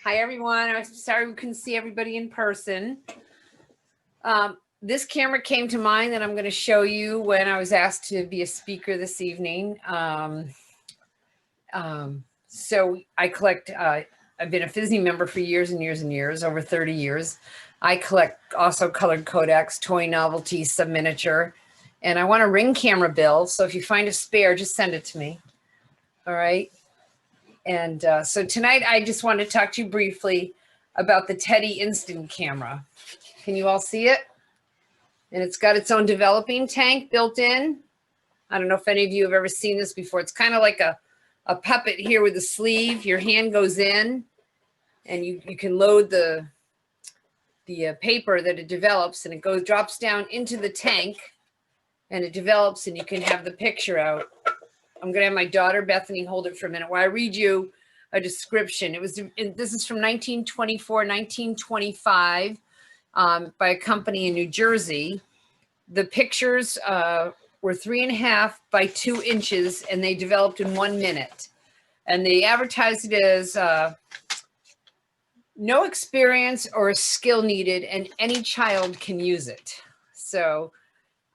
Hi, everyone. I'm sorry we couldn't see everybody in person. This camera came to mind that I'm going to show you when I was asked to be a speaker this evening. So I collect, I've been a PHSNE member for years and years and years, over 30 years. I collect also colored Kodaks, toy novelties, Subminiature, and I want a ring camera bill. So if you find a spare, just send it to me. All right. And so tonight I just want to talk to you briefly about the Teddy Instant camera. Can you all see it? And it's got its own developing tank built in. I don't know if any of you have ever seen this before. It's kind of like a puppet here with a sleeve. Your hand goes in and you can load the paper that it develops, and it drops down into the tank and it develops, and you can have the picture out. I'm going to have my daughter Bethany hold it for a minute while I read you a description. This is from 1924, 1925 by a company in New Jersey. The pictures were 3.5 by 2 inches, and they developed in 1 minute. And they advertised it as no experience or skill needed, and any child can use it. So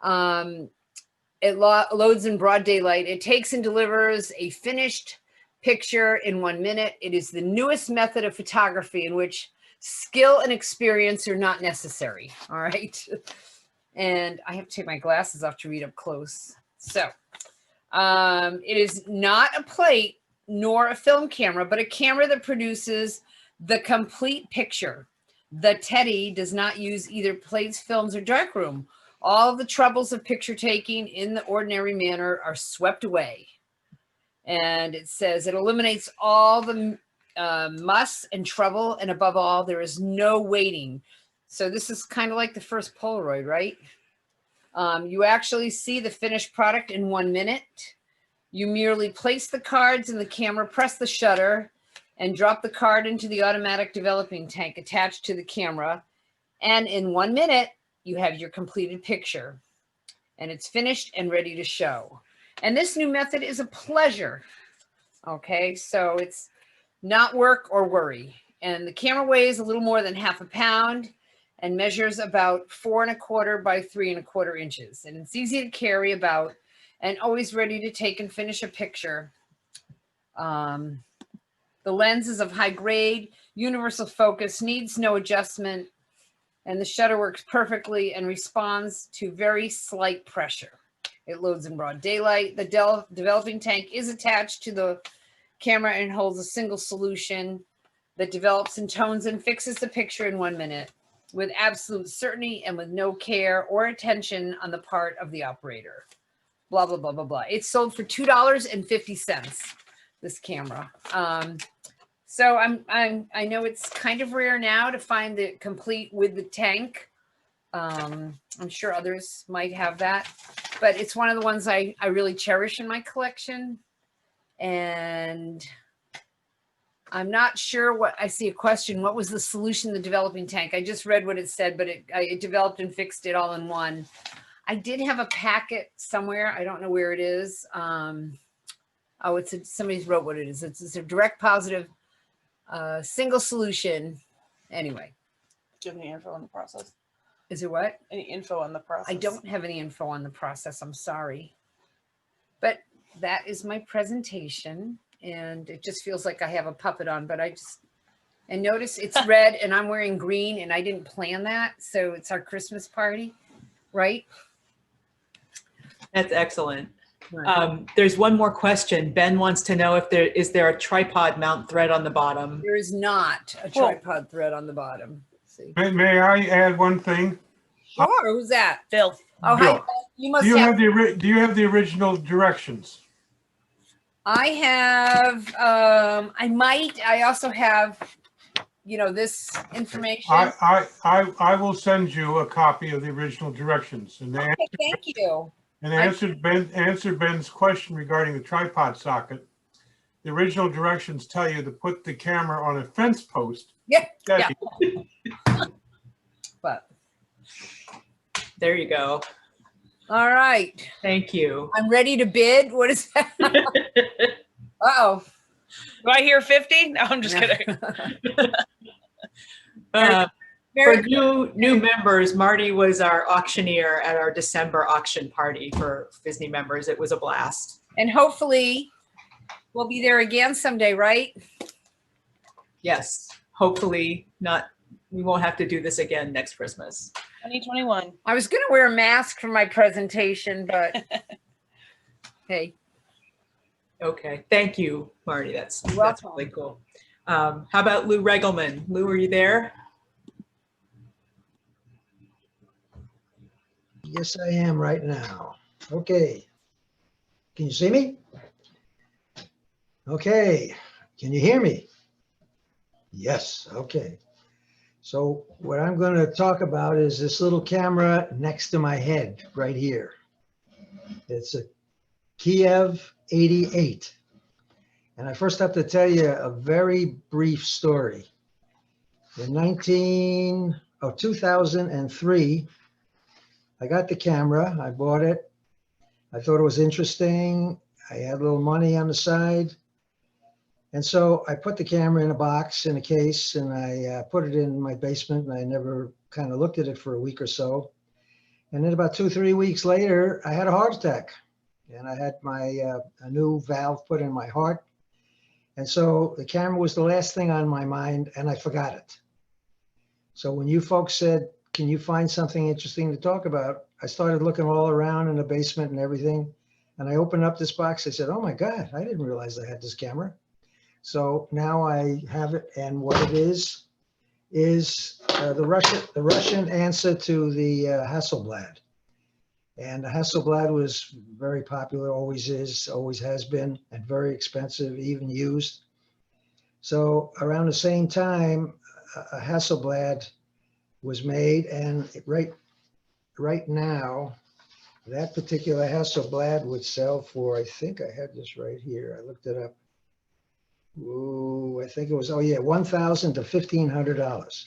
it loads in broad daylight. It takes and delivers a finished picture in 1 minute. It is the newest method of photography in which skill and experience are not necessary. All right. And I have to take my glasses off to read up close. So it is not a plate nor a film camera, but a camera that produces the complete picture. The Teddy does not use either plates, films, or darkroom. All of the troubles of picture taking in the ordinary manner are swept away. And it says it eliminates all the muss and trouble, and above all, there is no waiting. So this is kind of like the first Polaroid, right? You actually see the finished product in 1 minute. You merely place the cards in the camera, press the shutter, and drop the card into the automatic developing tank attached to the camera. And in 1 minute, you have your completed picture. And it's finished and ready to show. And this new method is a pleasure. Okay, so it's not work or worry. And the camera weighs a little more than 1/2 pound. and measures about 4 1/4 by 3 1/4 inches. And it's easy to carry about and always ready to take and finish a picture. The lens is of high grade, universal focus, needs no adjustment, and the shutter works perfectly and responds to very slight pressure. It loads in broad daylight. The developing tank is attached to the camera and holds a single solution that develops and tones and fixes the picture in 1 minute with absolute certainty and with no care or attention on the part of the operator. Blah, blah, blah, blah, blah. It's sold for $2.50, this camera. So I know it's kind of rare now to find it complete with the tank. I'm sure others might have that, but it's one of the ones I really cherish in my collection. And I'm not sure what, I see a question. What was the solution, the developing tank? I just read what it said, but it developed and fixed it all in one. I did have a packet somewhere. I don't know where it is. Oh, somebody's wrote what it is. It's a direct positive single solution. Anyway. Do you have any info on the process? Is it what? Any info on the process? I don't have any info on the process. I'm sorry. But that is my presentation. And it just feels like I have a puppet on, but and notice it's red and I'm wearing green and I didn't plan that. So it's our Christmas party, right? That's excellent. There's one more question. Ben wants to know if is there a tripod mount thread on the bottom? There is not a tripod thread on the bottom. See. May I add one thing? Sure. Who's that? Phil. Oh, Bill. hi. You must Do you have. do you have the original directions? I have. I also have. This information. I will send you a copy of the original directions. And Okay, thank you. And answer Ben's question regarding the tripod socket. The original directions tell you to put the camera on a fence post. Yeah. But there you go. All right. Thank you. I'm ready to bid. What is that? Uh-oh. Do I hear 50? No, I'm just kidding. For new members, Marty was our auctioneer at our December auction party for PHSNE members. It was a blast. And hopefully we'll be there again someday, right? Yes. Hopefully not. We won't have to do this again next Christmas. 2021. I was going to wear a mask for my presentation, but hey. Okay. Thank you, Marty. That's really cool. How about Lou Regelman? Lou, are you there? Yes, I am right now. Okay. Can you see me? Okay. Can you hear me? Yes. Okay. So what I'm going to talk about is this little camera next to my head right here. It's a Kiev 88. And I first have to tell you a very brief story. In 2003, I got the camera, I bought it. I thought it was interesting. I had a little money on the side. And so I put the camera in a box, in a case, and I put it in my basement, and I never kind of looked at it for a week or so. And then about 2-3 weeks later, I had a heart attack, and I had a new valve put in my heart. And so the camera was the last thing on my mind, and I forgot it. So when you folks said, can you find something interesting to talk about? I started looking all around in the basement and everything. And I opened up this box. I said, oh my God, I didn't realize I had this camera. So now I have it. And what it is the Russian answer to the Hasselblad. And the Hasselblad was very popular, always is, always has been, and very expensive, even used. So around the same time, a Hasselblad was made, and right now, that particular Hasselblad would sell for, I think I had this right here. I looked it up. Ooh, I think it was, oh yeah, $1,000 to $1,500.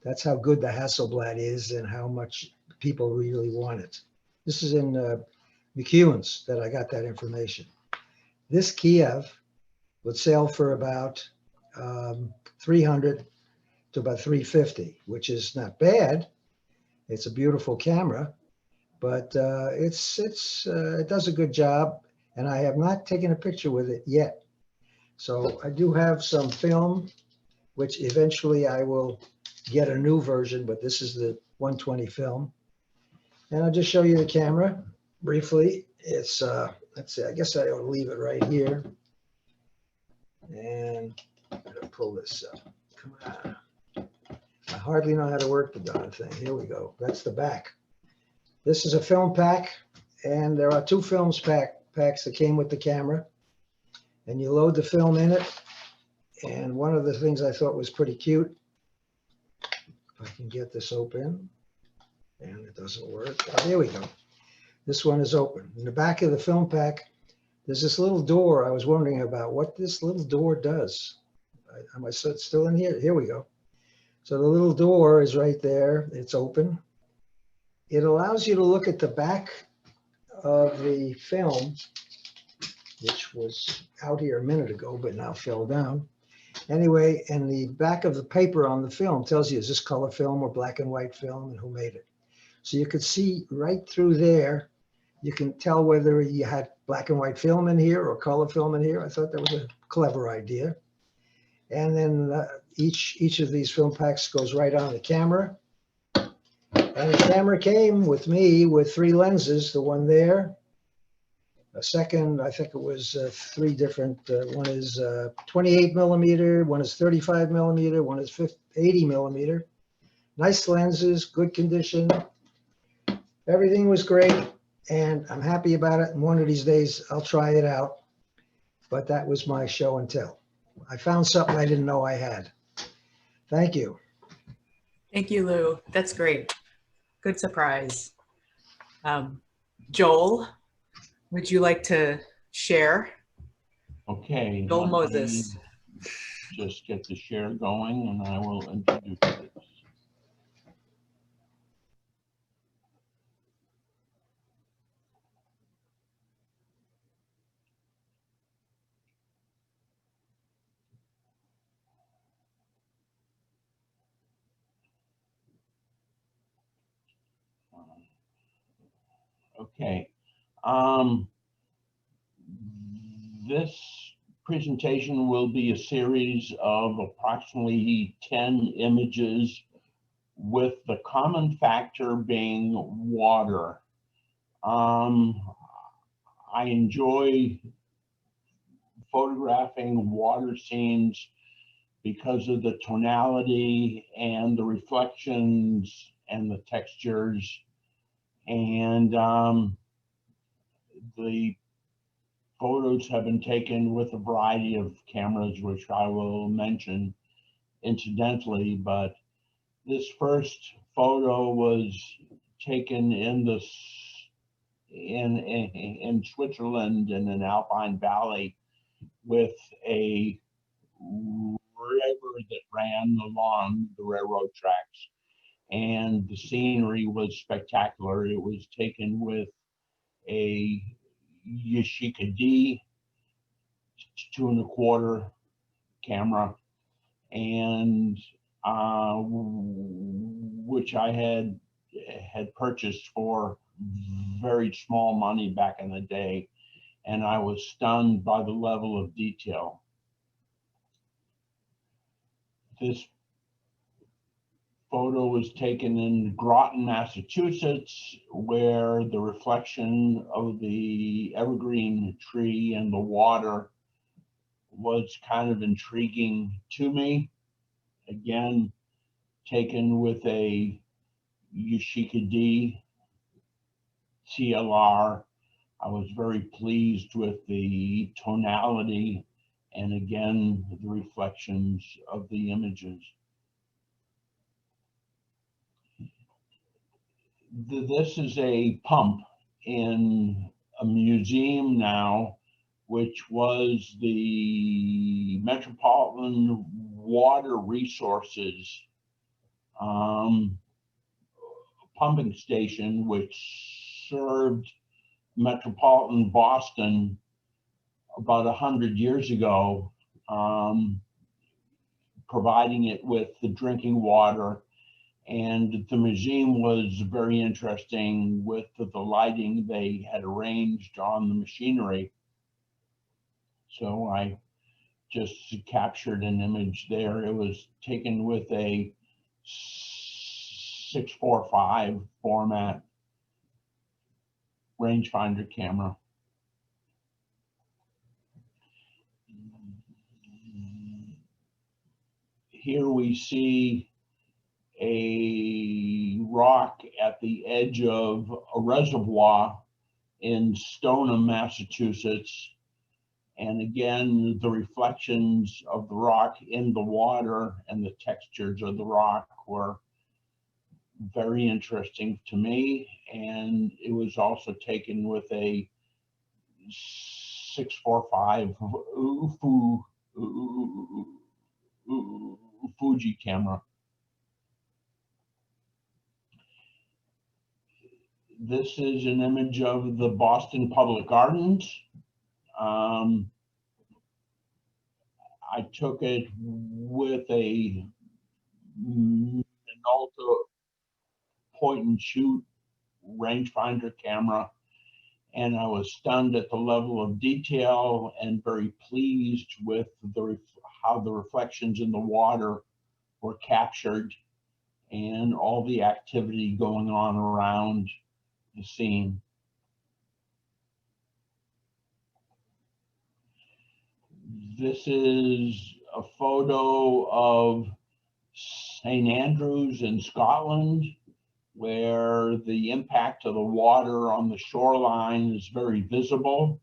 That's how good the Hasselblad is and how much people really want it. This is in McEwen's that I got that information. This Kiev would sell for about $300. to about 350, which is not bad. It's a beautiful camera, but it does a good job, and I have not taken a picture with it yet. So I do have some film, which eventually I will get a new version, but this is the 120 film. And I'll just show you the camera briefly. It's, let's see, I guess I'll leave it right here. And I'm gonna pull this up. Come on. I hardly know how to work the darn thing. Here we go. That's the back. This is a film pack, and there are two films packs that came with the camera. And you load the film in it. And one of the things I thought was pretty cute, if I can get this open, and it doesn't work. Oh, there we go. This one is open. In the back of the film pack, there's this little door. I was wondering about what this little door does. Am I still in here? Here we go. So the little door is right there. It's open. It allows you to look at the back of the film, which was out here a minute ago, but now fell down. Anyway, and the back of the paper on the film tells you, is this color film or black and white film, and who made it? So you could see right through there. You can tell whether you had black and white film in here or color film in here. I thought that was a clever idea. And then each of these film packs goes right on the camera. And the camera came with me with 3 lenses, the one there. A second, I think it was 3 different, one is 28 millimeter, one is 35 millimeter, one is 80 millimeter. Nice lenses, good condition. Everything was great, and I'm happy about it. And one of these days, I'll try it out. But that was my show and tell. I found something I didn't know I had. Thank you. Thank you, Lou. That's great. Good surprise. Joel, would you like to share? Okay. Joel let Moses. me just get the share going, and I will introduce this. Okay. This presentation will be a series of approximately 10 images, with the common factor being water. I enjoy photographing water scenes because of the tonality and the reflections and the textures. And the photos have been taken with a variety of cameras, which I will mention incidentally, but this first photo was taken in Switzerland in an alpine valley with a river that ran along the railroad tracks, and the scenery was spectacular. It was taken with a Yashica D 2.25 camera, and which I had purchased for very small money back in the day, and I was stunned by the level of detail. This photo was taken in Groton, Massachusetts, where the reflection of the evergreen tree and the water was kind of intriguing to me. Again, taken with a Yashica D CLR. I was very pleased with the tonality and again, the reflections of the images. This is a pump in a museum now, which was the Metropolitan Water Resources pumping station, which served metropolitan Boston about 100 years ago, providing it with the drinking water. And the museum was very interesting with the lighting they had arranged on the machinery. So I just captured an image there. It was taken with a 645 format rangefinder camera. Here we see a rock at the edge of a reservoir in Stoneham, Massachusetts. And again, the reflections of the rock in the water and the textures of the rock were very interesting to me. And it was also taken with a 645 Fuji camera. This is an image of the Boston Public Gardens. I took it with a Minolta point and shoot rangefinder camera, and I was stunned at the level of detail and very pleased with how the reflections in the water were captured and all the activity going on around the scene. This is a photo of St. Andrews in Scotland, where the impact of the water on the shoreline is very visible.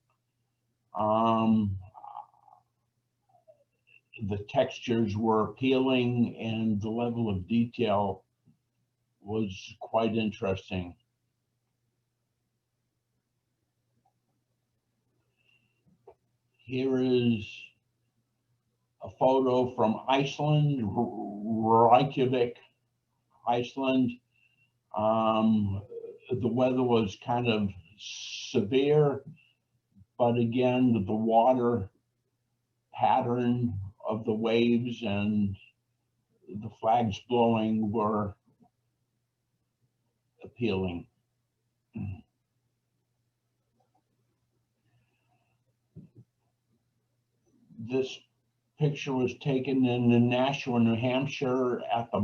The textures were appealing and the level of detail was quite interesting. Here is a photo from Iceland, Reykjavik, Iceland. The weather was kind of severe, but again, the water pattern of the waves and the flags blowing were appealing. This picture was taken in Nashua, New Hampshire at the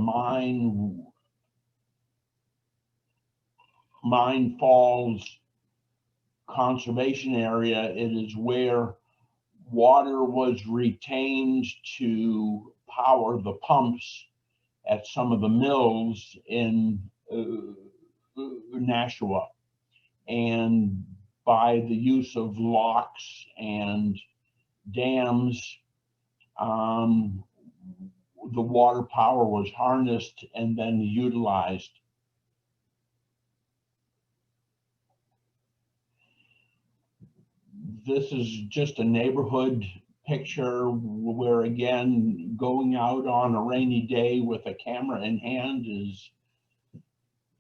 Mine Falls Conservation Area. It is where water was retained to power the pumps at some of the mills in Nashua. And by the use of locks and dams, the water power was harnessed and then utilized. This is just a neighborhood picture where, again, going out on a rainy day with a camera in hand is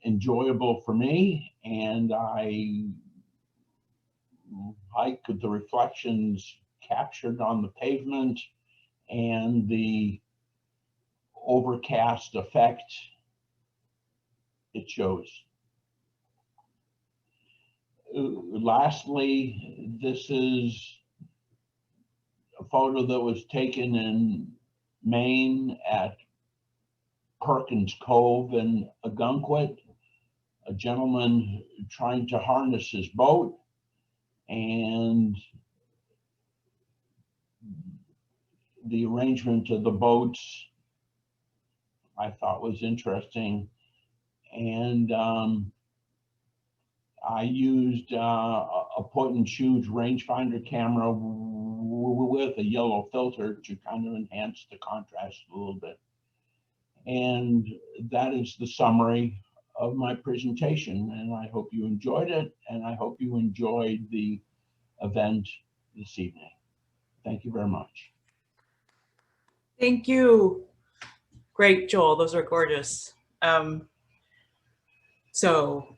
enjoyable for me, and I like the reflections captured on the pavement and the overcast effect it shows. Lastly, this is a photo that was taken in Maine at Perkins Cove in Ogunquit. A gentleman trying to harness his boat, and the arrangement of the boats I thought was interesting. And I used a point and shoot rangefinder camera with a yellow filter to kind of enhance the contrast a little bit. And that is the summary of my presentation, and I hope you enjoyed it, and I hope you enjoyed the event this evening. Thank you very much. Thank you. Great, Joel, those are gorgeous. So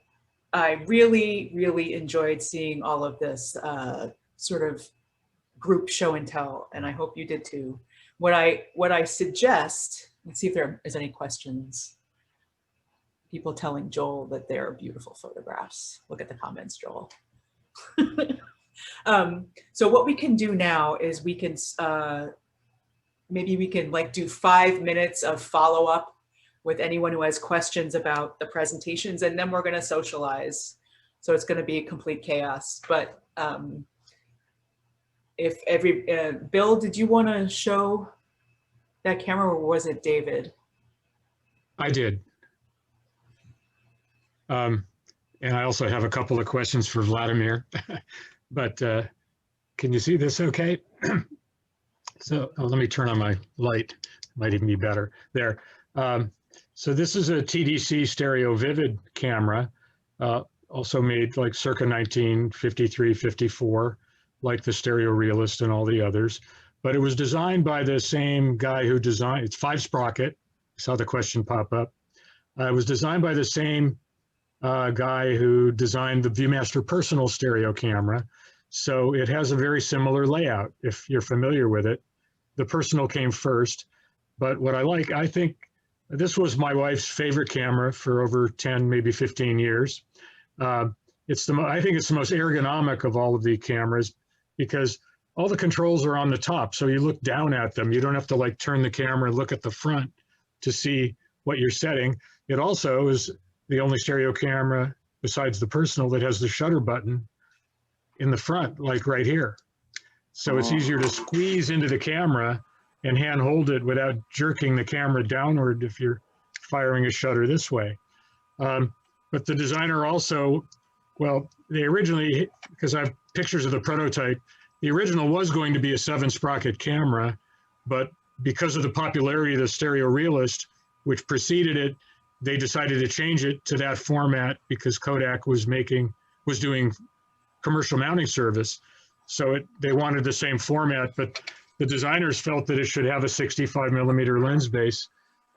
I really, really enjoyed seeing all of this sort of group show and tell, and I hope you did too. What I suggest, let's see if there is any questions. People telling Joel that they're beautiful photographs. Look at the comments, Joel. So what we can do now is we can, maybe we can like do 5 minutes of follow-up with anyone who has questions about the presentations, and then we're going to socialize. So it's going to be complete chaos. But if Bill, did you want to show that camera, or was it David? I did. And I also have a couple of questions for Vladimir, but can you see this okay? So let me turn on my light, might even be better there. So this is a TDC stereo vivid camera, also made like circa 1953, 54, like the Stereo Realist and all the others. But it was designed by the same guy who designed, it's 5-sprocket, saw the question pop up. It was designed by the same guy who designed the Viewmaster Personal stereo camera. So it has a very similar layout, if you're familiar with it. The Personal came first, but what I think this was my wife's favorite camera for over 10, maybe 15 years. I think it's the most ergonomic of all of the cameras because all the controls are on the top. So you look down at them. You don't have to like turn the camera and look at the front to see what you're setting. It also is the only stereo camera besides the Personal that has the shutter button in the front, like right here. So it's easier to squeeze into the camera and hand hold it without jerking the camera downward if you're firing a shutter this way. But the designer also, well, they originally, because I have pictures of the prototype, the original was going to be a 7-sprocket camera, but because of the popularity of the Stereo Realist, which preceded it, they decided to change it to that format because Kodak was doing commercial mounting service. So they wanted the same format, but the designers felt that it should have a 65mm lens base.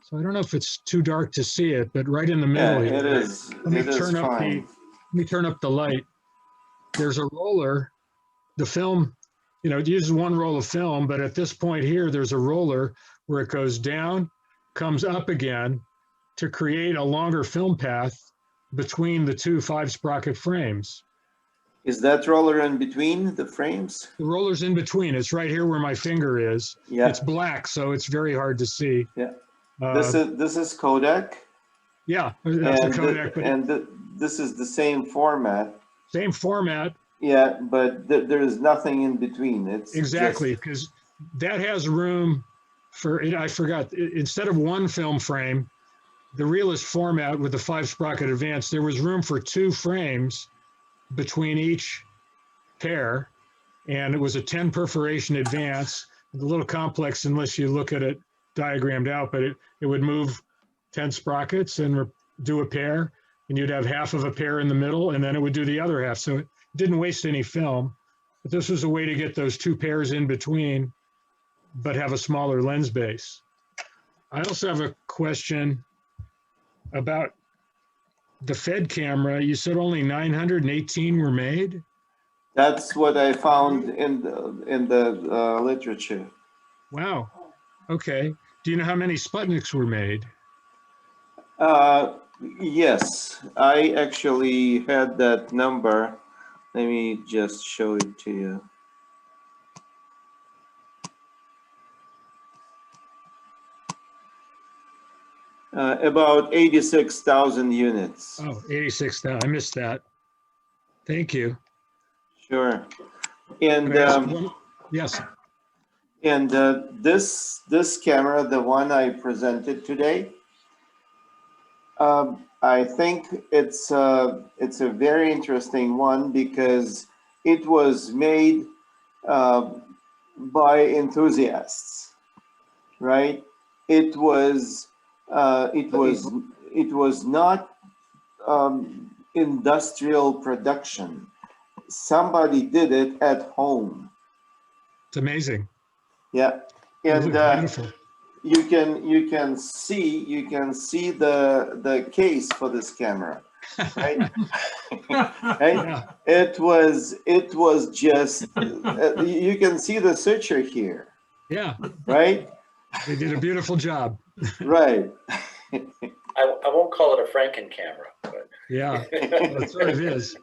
So I don't know if it's too dark to see it, but right in the middle Yeah, here. it is. Let me turn up the light. There's a roller. The film, it uses one roll of film, but at this point here, there's a roller where it goes down, comes up again to create a longer film path between the two 5-sprocket frames. Is that roller in between the frames? The roller's in between. It's right here where my finger is. Yeah. It's black, so it's very hard to see. Yeah. This is Kodak. Yeah, that's a Kodak. This is the same format. Same format. Yeah, but there is nothing in between. It's exactly because that has room for. I forgot. Instead of one film frame, the Realist format with the 5-sprocket Advance, there was room for 2 frames between each pair, and it was a 10 perforation Advance. A little complex unless you look at it diagrammed out, but it would move 10 sprockets and do a pair, and you'd have half of a pair in the middle, and then it would do the other half. So it didn't waste any film, but this was a way to get those 2 pairs in between, but have a smaller lens base. I also have a question about the Fed camera. You said only 918 were made? That's what I found in the literature. Wow. Okay. Do you know how many Sputniks were made? Yes, I actually had that number. Let me just show it to you. About 86,000 units. Oh, 86,000. I missed that. Thank you. Sure. And yes. And this camera, the one I presented today, I think it's a very interesting one because it was made by enthusiasts, right? It was not industrial production. Somebody did it at home. It's amazing. Yeah, and you can see the case for this camera, right? Right? Yeah. It was just you can see the switcher here, Yeah, right? they did a beautiful job. Right. I won't call it a Franken camera, but. Yeah, well, it sort of is.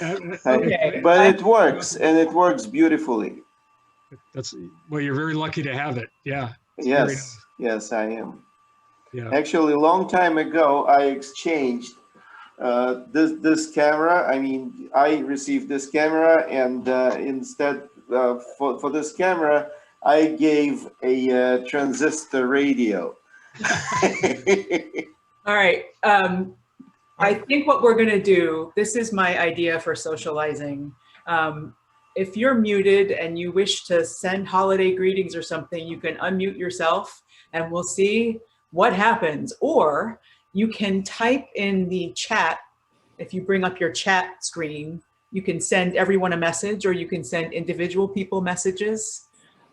Okay. But it works, and it works beautifully. That's, well, you're very lucky to have it. Yeah. It's very Yes, nice. yes, I am. Yeah. Actually, a long time ago, I exchanged this camera. I mean, I received this camera, and instead for this camera, I gave a transistor radio. All right. I think what we're going to do, this is my idea for socializing. If you're muted and you wish to send holiday greetings or something, you can unmute yourself and we'll see what happens. Or you can type in the chat. If you bring up your chat screen, you can send everyone a message, or you can send individual people messages.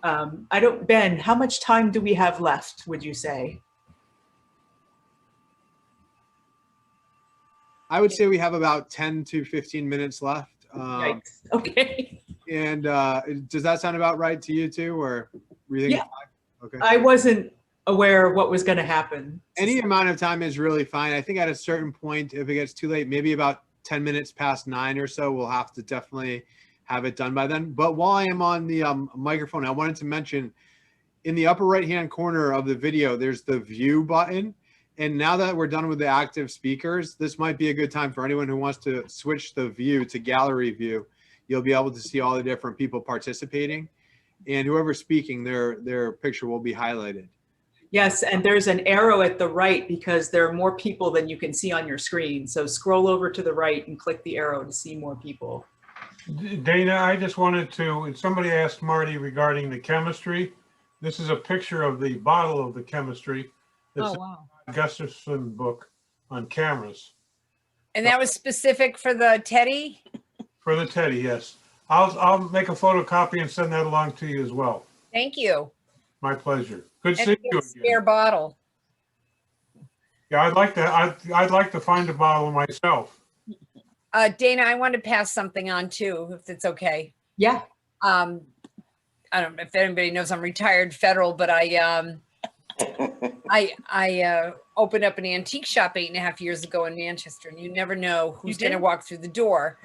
Ben, how much time do we have left, would you say? I would say we have about 10 to 15 minutes left. Yikes. Okay. And does that sound about right to you too, or were you thinking Yeah. 5? Okay. I wasn't aware of what was going to happen. Any amount of time is really fine. I think at a certain point, if it gets too late, maybe about 10 minutes past 9 or so, we'll have to definitely have it done by then. But while I am on the microphone, I wanted to mention in the upper right-hand corner of the video, there's the view button. And now that we're done with the active speakers, this might be a good time for anyone who wants to switch the view to gallery view. You'll be able to see all the different people participating, and whoever's speaking, their picture will be highlighted. Yes, and there's an arrow at the right because there are more people than you can see on your screen. So scroll over to the right and click the arrow to see more people. Dana, I just wanted to, somebody asked Marty regarding the chemistry. This is a picture of the bottle of the chemistry. It's Oh, wow. a Gustafson book on cameras. And that was specific for the Teddy? For the Teddy, yes. I'll make a photocopy and send that along to you as well. Thank you. My pleasure. Good And seeing you a again. spare bottle. Yeah, I'd like to find a bottle myself. Dana, I want to pass something on too, if it's okay. Yeah. I don't know if anybody knows I'm retired federal, but I opened up an antique shop 8.5 years ago in Manchester, and you never know who's going to walk through the door.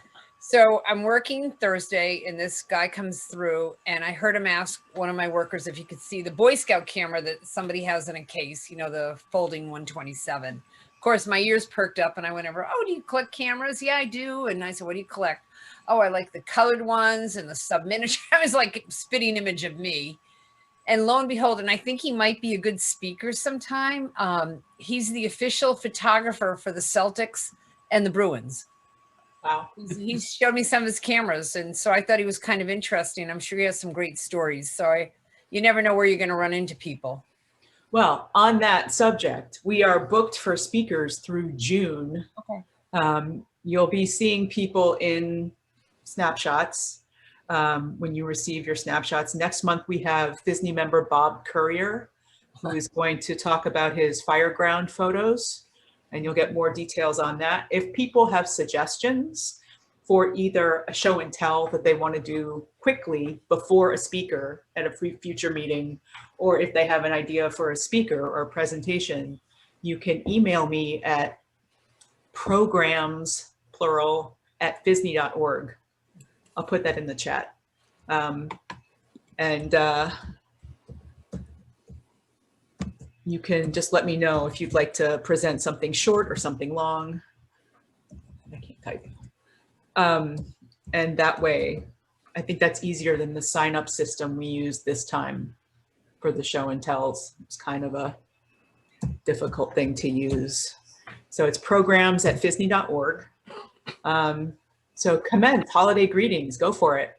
So I'm working Thursday, and this guy comes through, and I heard him ask one of my workers if he could see the Boy Scout camera that somebody has in a case, you know, the folding 127. Of course, my ears perked up, and I went over, oh, do you collect cameras? Yeah, I do. And I said, what do you collect? Oh, I like the colored ones and the Subminiature. I was like spitting image of me. And lo and behold, and I think he might be a good speaker sometime. He's the official photographer for the Celtics and the Bruins. Wow. He showed me some of his cameras, and so I thought he was kind of interesting. I'm sure he has some great stories. So you never know where you're going to run into people. Well, on that subject, we are booked for speakers through June. Okay. You'll be seeing people in snapshots when you receive your snapshots. Next month, we have PHSNE member Bob Courier, who is going to talk about his fireground photos, and you'll get more details on that. If people have suggestions for either a show and tell that they want to do quickly before a speaker at a future meeting, or if they have an idea for a speaker or a presentation, you can email me at programs, plural, @phsne.org. I'll put that in the chat. You can just let me know if you'd like to present something short or something long. I can't type. And that way, I think that's easier than the sign up system we used this time for the show and tells. It's kind of a difficult thing to use. So it's programs @phsne.org. So commence holiday greetings, go for it.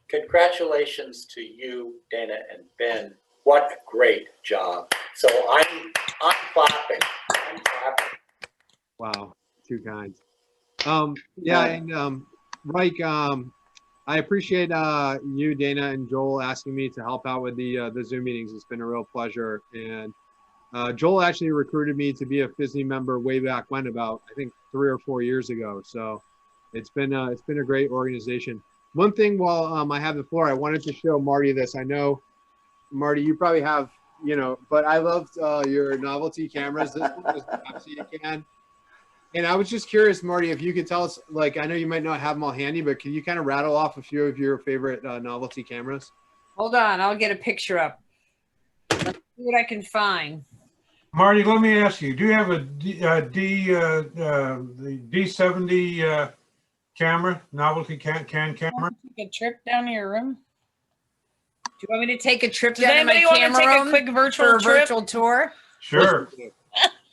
Congratulations to you, Dana and Ben. What a great job. So I'm clapping. I'm clapping. Wow, too kind. Yeah, and Mike, I appreciate you, Dana, and Joel asking me to help out with the Zoom meetings. It's been a real pleasure. And Joel actually recruited me to be a PHSNE member way back when, about I think 3 or 4 years ago. So it's been a great organization. One thing while I have the floor, I wanted to show Marty this. I know Marty, you probably have, but I loved your novelty cameras. This one was the best you can. And I was just curious, Marty, if you could tell us, like, I know you might not have them all handy, but can you kind of rattle off a few of your favorite novelty cameras? Hold on, I'll get a picture up. Let's see what I can find. Marty, let me ask you, do you have the D70 camera, novelty can camera? Take a trip down to your room. Do you want me to take a trip Does down to my anybody want to camera take a room quick for virtual a trip? virtual tour? Sure.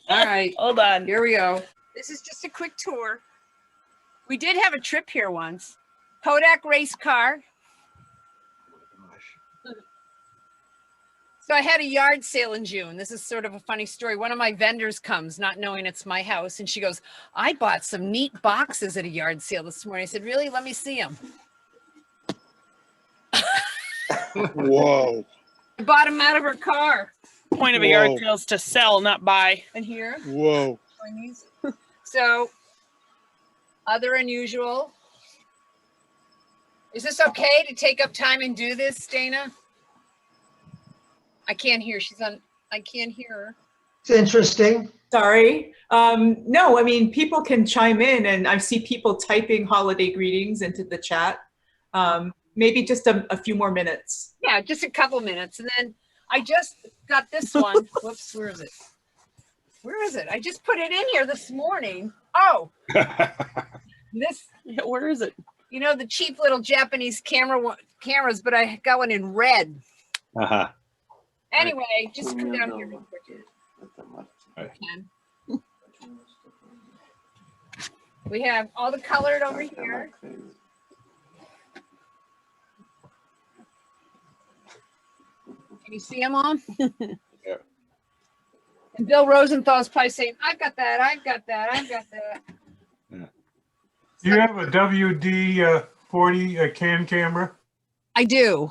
All right, Hold on. here we go. This is just a quick tour. We did have a trip here once. Kodak race car. So I had a yard sale in June. This is sort of a funny story. One of my vendors comes not knowing it's my house, and she goes, I bought some neat boxes at a yard sale this morning. I said, really? Let me see them. Whoa. I bought them out of her car. Point of a yard sale is to sell, not buy. And here. Whoa. So, other unusual. Is this okay to take up time and do this, Dana? I can't hear. I can't hear her. It's interesting. Sorry. No, I mean, people can chime in, and I see people typing holiday greetings into the chat. Maybe just a few more minutes. Yeah, just a couple minutes. And then I just got this one. Whoops, where is it? Where is it? I just put it in here this morning. Oh, this. Where is it? You know, the cheap little Japanese cameras, but I got one in red. Uh-huh. Anyway, just come down here real quick. Okay. We have all the colored over here. Can you see them all? Yeah. And Bill Rosenthal's probably saying, I've got that, I've got that, I've got that. Do you have a WD-40 can camera? I do.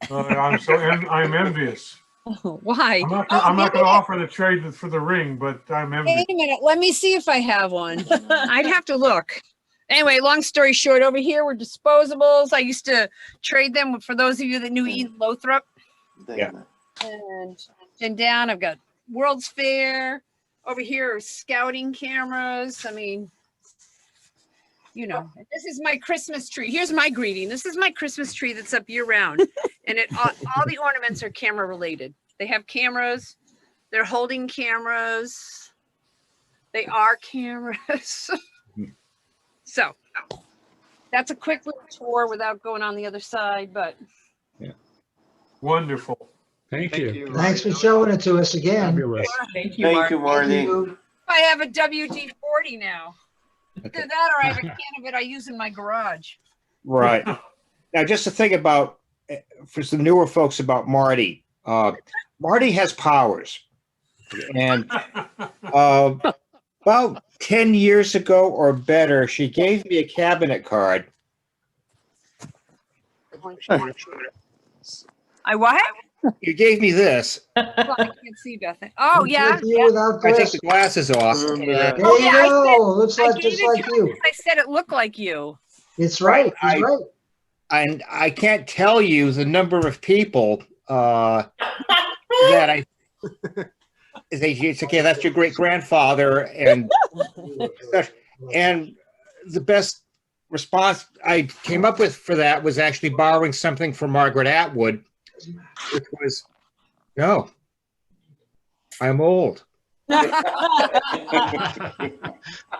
I'm envious. Why? I'm not going to offer the trade for the ring, but I'm envious. Wait a minute. Let me see if I have one. I'd have to look. Anyway, long story short, over here were disposables. I used to trade them for those of you that knew Ian Lothrop. Yeah. And down, I've got World's Fair. Over here are scouting cameras. I mean, you know, this is my Christmas tree. Here's my greeting. This is my Christmas tree that's up year round. And all the ornaments are camera related. They have cameras. They're holding cameras. They are cameras. So that's a quick little tour without going on the other side, but. Yeah. Wonderful. Thank you. Thanks for showing it to us again. Fabulous. Thank you, Thank you, Mark. Marty. I have a WD-40 now. Either that or I have a can of it I use in my garage. Right. Now, just to think about, for some newer folks about Marty, Marty has powers. And about 10 years ago or better, she gave me a cabinet card. I what? You gave me this. Well, I can't see Beth. Oh, yeah. With you without I take glasses. the glasses off. There and- you Oh, yeah, I go. Looks I like gave just it like to you. her. I said it looked like you. It's right. Right, He's right. And I can't tell you the number of people that I it's okay, that's your great grandfather, and the best response I came up with for that was actually borrowing something from Margaret Atwood, which was, no, I'm old,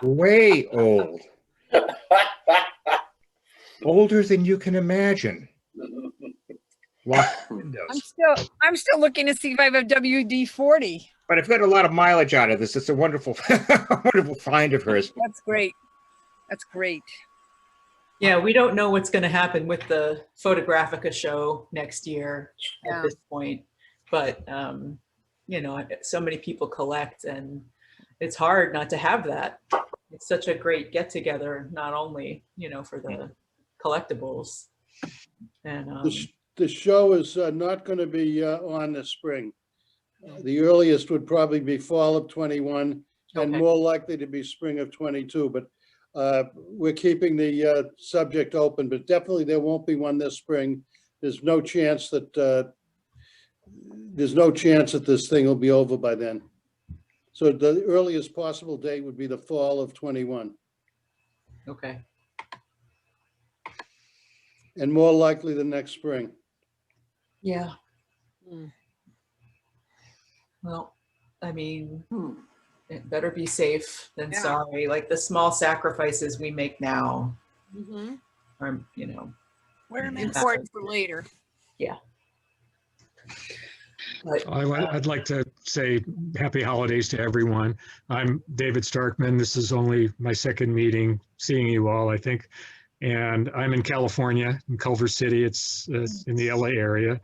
way old. Older than you can imagine. Locked windows. I'm still looking to see if I have a WD-40. But I've got a lot of mileage out of this. It's a wonderful, wonderful find of hers. That's great. That's great. Yeah, we don't know what's going to happen with the Photographica show next year Yeah. at this point. But, you know, so many people collect, and it's hard not to have that. It's such a great get together, not only, you know, for the collectibles. And The show is not going to be on this spring. The earliest would probably be fall of 21 and Okay. more likely to be spring of 22. But we're keeping the subject open, but definitely there won't be one this spring. There's no chance that there's no chance that this thing will be over by then. So the earliest possible date would be the fall of 21, Okay. and more likely the next spring. Yeah. Well, I mean, it better be safe than Yeah. sorry. Like the small sacrifices we make now Mhm. are, you know, We're in Important for later. yeah. But, I'd like to say happy holidays to everyone. I'm David Starkman. This is only my second meeting seeing you all, I think. And I'm in California, in Culver City. It's in the LA area.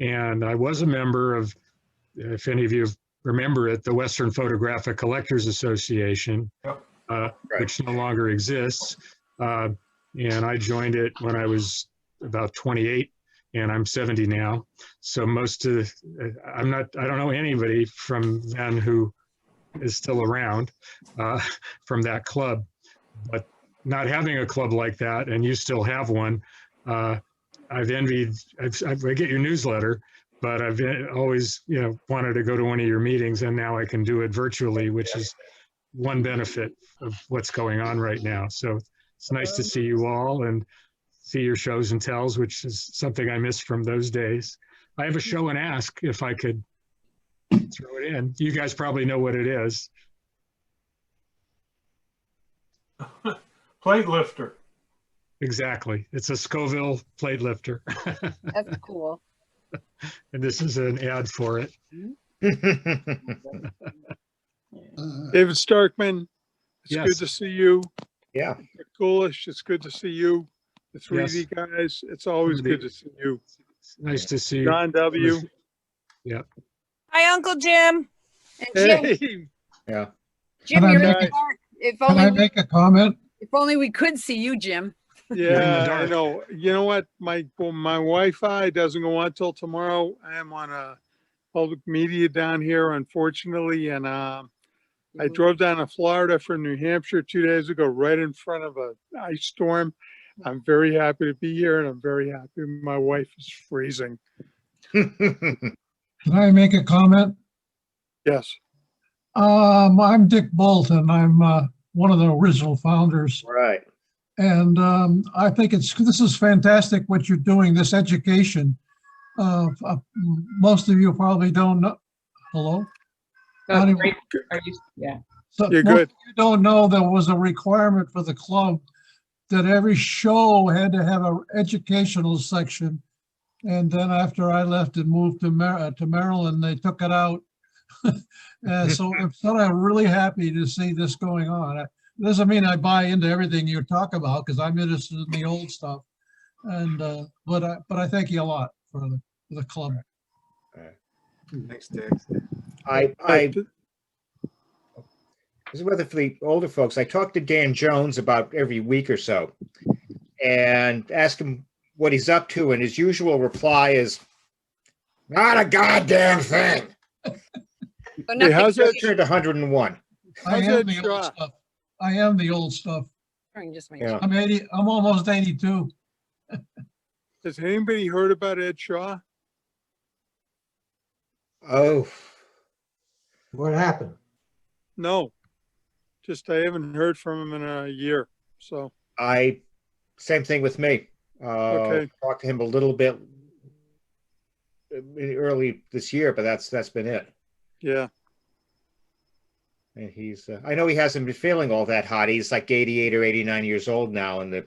And I was a member of, if any of you remember it, the Western Photographic Collectors Association, which no longer exists. And I joined it when I was about 28. And I'm 70 now. So I don't know anybody from then who is still around from that club. But not having a club like that, and you still have one, I've envied, I get your newsletter, but I've always, wanted to go to one of your meetings, and now I can do it virtually, which is one benefit of what's going on right now. So it's nice to see you all and see your shows and tells, which is something I missed from those days. I have a show and ask if I could throw it in. You guys probably know what it is. Plate lifter. Exactly. It's a Scoville plate lifter. That's cool. And this is an ad for it. David Starkman, it's Yes. good to see you. Yeah. Coolish, it's good to see you. The 3D guys, it's always good to see you. It's nice to see you. John W. Yeah. Hi, Uncle Jim. And Jim, Hey, Yeah. Jim, Can I you're in make the it- dark. If Can I only, make a comment? if only we could see you, Jim. yeah, I dark. know. You know what? My Wi-Fi doesn't go on till tomorrow. I am on a public media down here, unfortunately, and I drove down to Florida from New Hampshire 2 days ago, right in front of an ice storm. I'm very happy to be here, and I'm very happy my wife is freezing. Can I make a comment? Yes. I'm Dick Bolton. I'm one of the original founders. Right. And I think this is fantastic what you're doing, this education. Most of you probably don't know. Hello? Anyway, yeah. so You're most good. of you don't know there was a requirement for the club that every show had to have an educational section. And then after I left and moved to Maryland, they took it out. So I'm sort of really happy to see this going on. It doesn't mean I buy into everything you talk about, because I'm interested in the old stuff. And but I thank you a lot for the club. Thanks, Dick. This is whether for the older folks, I talk to Dan Jones about every week or so and ask him what he's up to. And his usual reply is, not a goddamn thing. Hey, how's that? Turned 101. I am the old stuff. I am the old stuff. Yeah. I'm 80. I'm almost 82. Has anybody heard about Ed Shaw? Oh. What happened? No. Just I haven't heard from him in a year. So Same thing with me. Okay. Talked to him a little bit early this year, but that's been it. yeah. And he's I know he hasn't been feeling all that hot. He's like 88 or 89 years old now, and the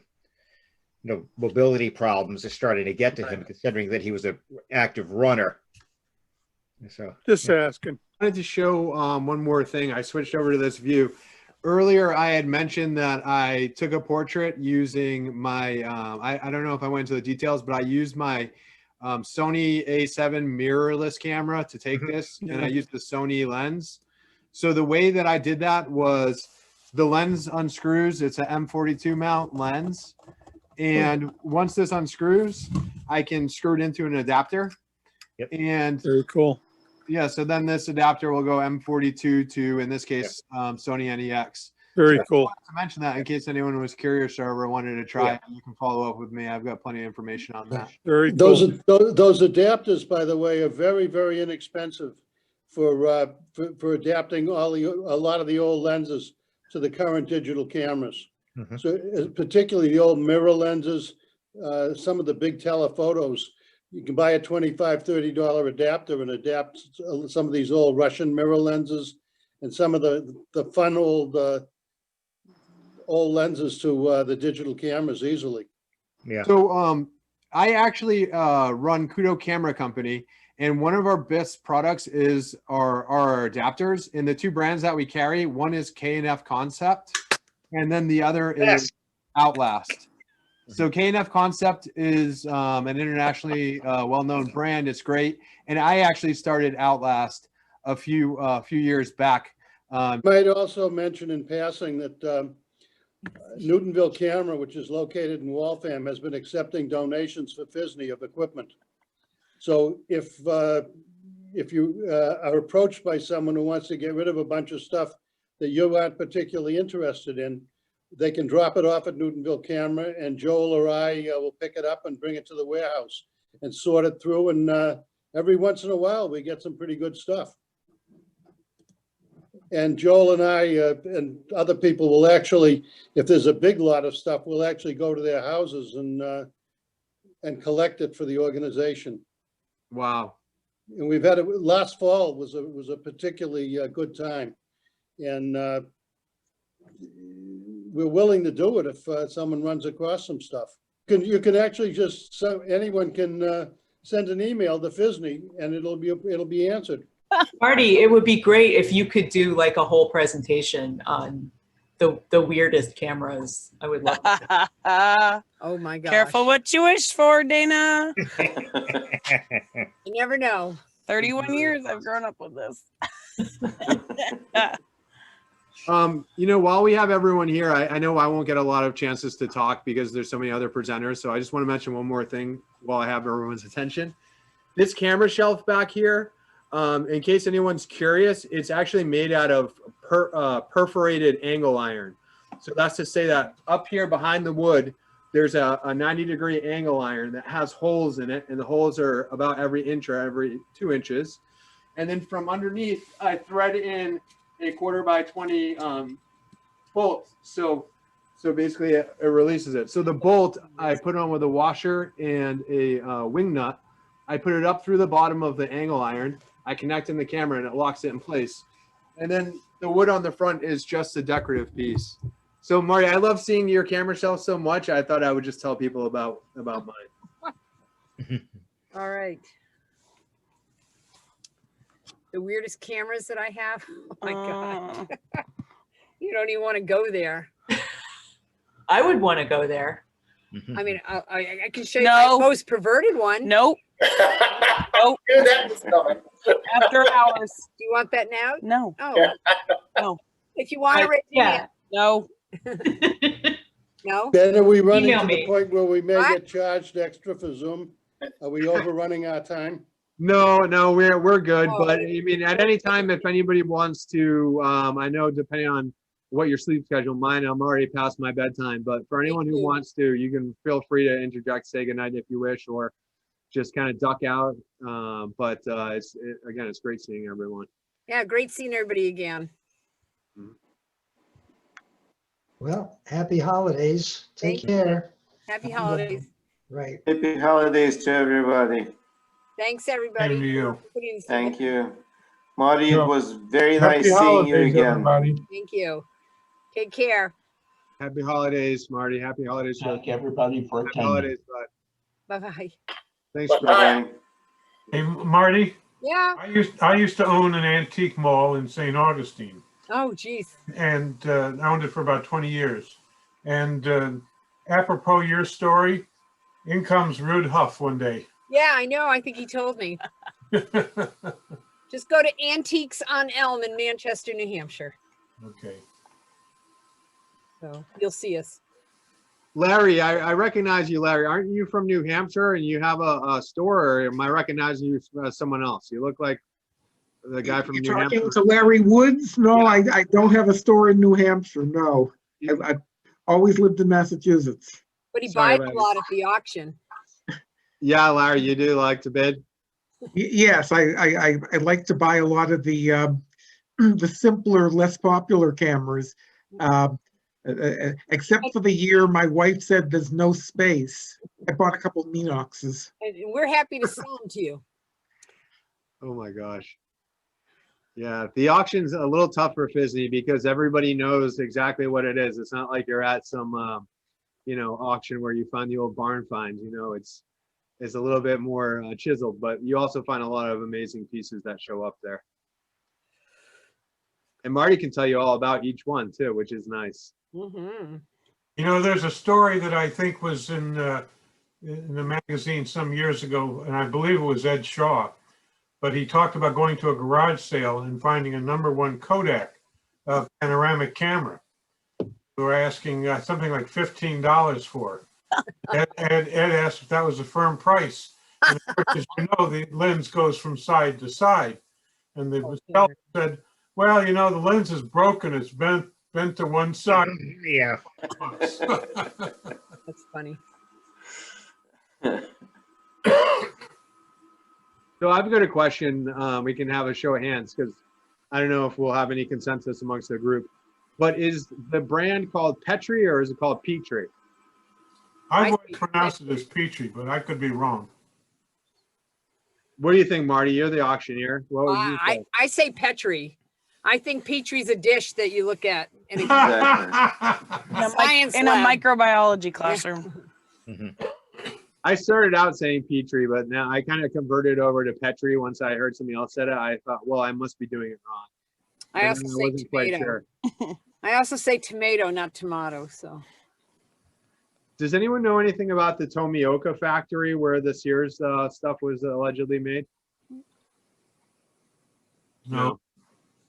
mobility problems are starting to get to him, considering that he was an active runner. So Just asking. I wanted to show one more thing. I switched over to this view. Earlier, I had mentioned that I took a portrait using my, I don't know if I went into the details, but I used my Sony A7 mirrorless camera to take this, and I used the Sony lens. So the way that I did that was the lens unscrews. It's an M42 mount lens. And once this unscrews, I can screw it into an adapter. Yep. And very cool. Yeah, so then this adapter will go M42 to, in this case, Sony NEX. Very I cool. wanted to mention that in case anyone was curious or ever wanted to try Yeah. it, you can follow up with me. I've got plenty of information on that. Very Those cool. those adapters, by the way, are very, very inexpensive for adapting a lot of the old lenses to the current digital cameras. Mhm. So particularly the old mirror lenses, some of the big telephotos, you can buy a $25, $30 adapter and adapt some of these old Russian mirror lenses and some of the fun old lenses to the digital cameras easily. Yeah. So I actually run Kudo Camera Company, and one of our best products is our adapters. And the two brands that we carry, one is K&F Concept, and then the other is Outlast. So K&F Concept is an internationally well-known brand. It's great, and I actually started Outlast a few years back. Might also mention in passing that Newtonville Camera, which is located in Waltham, has been accepting donations for PHSNE of equipment. So if you are approached by someone who wants to get rid of a bunch of stuff that you aren't particularly interested in, they can drop it off at Newtonville Camera, and Joel or I will pick it up and bring it to the warehouse and sort it through. And every once in a while, we get some pretty good stuff. And Joel and I and other people will actually, if there's a big lot of stuff, we'll actually go to their houses and collect it for the organization. Wow. And we've had it, last fall was a particularly good time. And we're willing to do it if someone runs across some stuff. You can actually just, so anyone can send an email to PHSNE and it'll be answered. Marty, it would be great if you could do like a whole presentation on the weirdest cameras. I would love that. Oh my gosh. Careful what you wish for, Dana. You never know. 31 years I've grown up with this. While we have everyone here, I know I won't get a lot of chances to talk because there's so many other presenters. So I just want to mention one more thing while I have everyone's attention. This camera shelf back here, in case anyone's curious, it's actually made out of perforated angle iron. So that's to say that up here behind the wood, there's a 90-degree angle iron that has holes in it, and the holes are about every inch or every 2 inches. And then from underneath, I thread in a 1/4x20 bolt. So basically it releases it. So the bolt I put on with a washer and a wing nut. I put it up through the bottom of the angle iron. I connect in the camera and it locks it in place. And then the wood on the front is just a decorative piece. So Marty, I love seeing your camera shelf so much. I thought I would just tell people about mine. All right. The weirdest cameras that I have. Oh my God. You don't even want to go there. I would want to go there. I mean, I can show you my most perverted one. Nope. Nope. Knew that was coming. After hours. Do you want that now? No. Oh. No. If you want to raise your hand. No. No? Ben, are we running Email to me. the point where we may What? get charged extra for Zoom? Are we overrunning our time? No, we're good. Oh. But I mean, at any time, if anybody wants to, I know depending on what your sleep schedule, mine, I'm already past my bedtime. But for anyone who wants to, you can feel free to interject, say goodnight if you wish, or just kind of duck out. But again, it's great seeing everyone. Yeah, great seeing everybody again. Well, happy holidays. Take Thank you. care. Happy holidays. Right. Happy holidays to everybody. Thanks, everybody. Same to you. Thank you. Marty, it Yeah. was very Happy nice seeing you holidays, again. everybody. Thank you. Take care. Happy holidays, Marty. Happy holidays. Thank everybody for Happy attending. holidays, bud. Bye-bye. Thanks, Bye. Hey, Marty, Yeah. I used to own an antique mall in St. Augustine, Oh, geez. and I owned it for about 20 years. And apropos your story, in comes Rude Huff one day. Yeah, I know. I think he told me. Just go to Antiques on Elm in Manchester, New Hampshire. Okay. So you'll see us. Larry, I recognize you, Larry. Aren't you from New Hampshire and you have a store, or am I recognizing you as someone else? You look like The guy from You're New talking Hampshire. to Larry Woods? No, I don't have a store in New Hampshire. No, I've always lived in Massachusetts. But he Sorry, buys a Larry. lot at the auction. Yeah, Larry, you do like to bid? Yes, I like to buy a lot of the the simpler, less popular cameras. Except for the year my wife said there's no space. I bought a couple Minoxes. And we're happy to sell them to you. Oh my gosh. Yeah, the auction's a little tough for PHSNE because everybody knows exactly what it is. It's not like you're at some, you know, auction where you find the old barn finds. You know, it's a little bit more chiseled, but you also find a lot of amazing pieces that show up there. And Marty can tell you all about each one too, which is nice. Mm-hmm. You know, there's a story that I think was in the magazine some years ago, and I believe it was Ed Shaw. But he talked about going to a garage sale and finding a #1 Kodak panoramic camera. We were asking something like $15 for it. Ed asked if that was a firm price. And of course, as you know, the lens goes from side to side. And the seller said, well, you know, the lens is broken. It's bent to one side. Yeah. That's funny. So I've got a question. We can have a show of hands because I don't know if we'll have any consensus amongst the group. But is the brand called Petri or is it called Petri? I would pronounce it as Petri, but I could be wrong. What do you think, Marty? You're the auctioneer. What would you say? I say Petri. I think Petri's a dish that you look at in a, science in a lab. microbiology classroom. I started out saying Petri, but now I kind of converted over to Petri once I heard somebody else said it. I thought, well, I must be doing it wrong. I also say wasn't quite tomato. sure. I also say tomato, not tomato. So, Does anyone know anything about the Tomioka factory where the Sears stuff was allegedly made? No.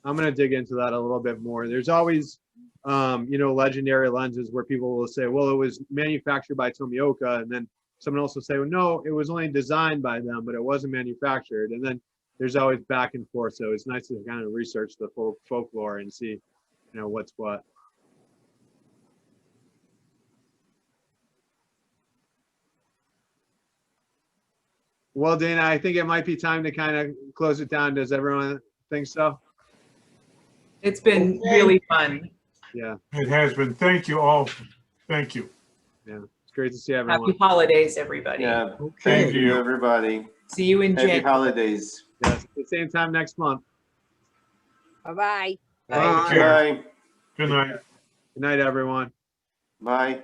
I'm going to dig into that a little bit more. There's always, you know, legendary lenses where people will say, well, it was manufactured by Tomioka. And then someone else will say, well, no, it was only designed by them, but it wasn't manufactured. And then there's always back and forth. So it's nice to kind of research the folklore and see, you know, what's what. Well, Dana, I think it might be time to kind of close it down. Does everyone think so? It's been really fun. Yeah. It has been. Thank you all. Thank you. Yeah, it's great to see everyone. Happy holidays, everybody. Yeah. Thank Thank you. you, everybody. See you in Happy January. holidays. Yes, the same time next month. bye-bye. Take care. Bye. Good night. Good night, everyone. Bye.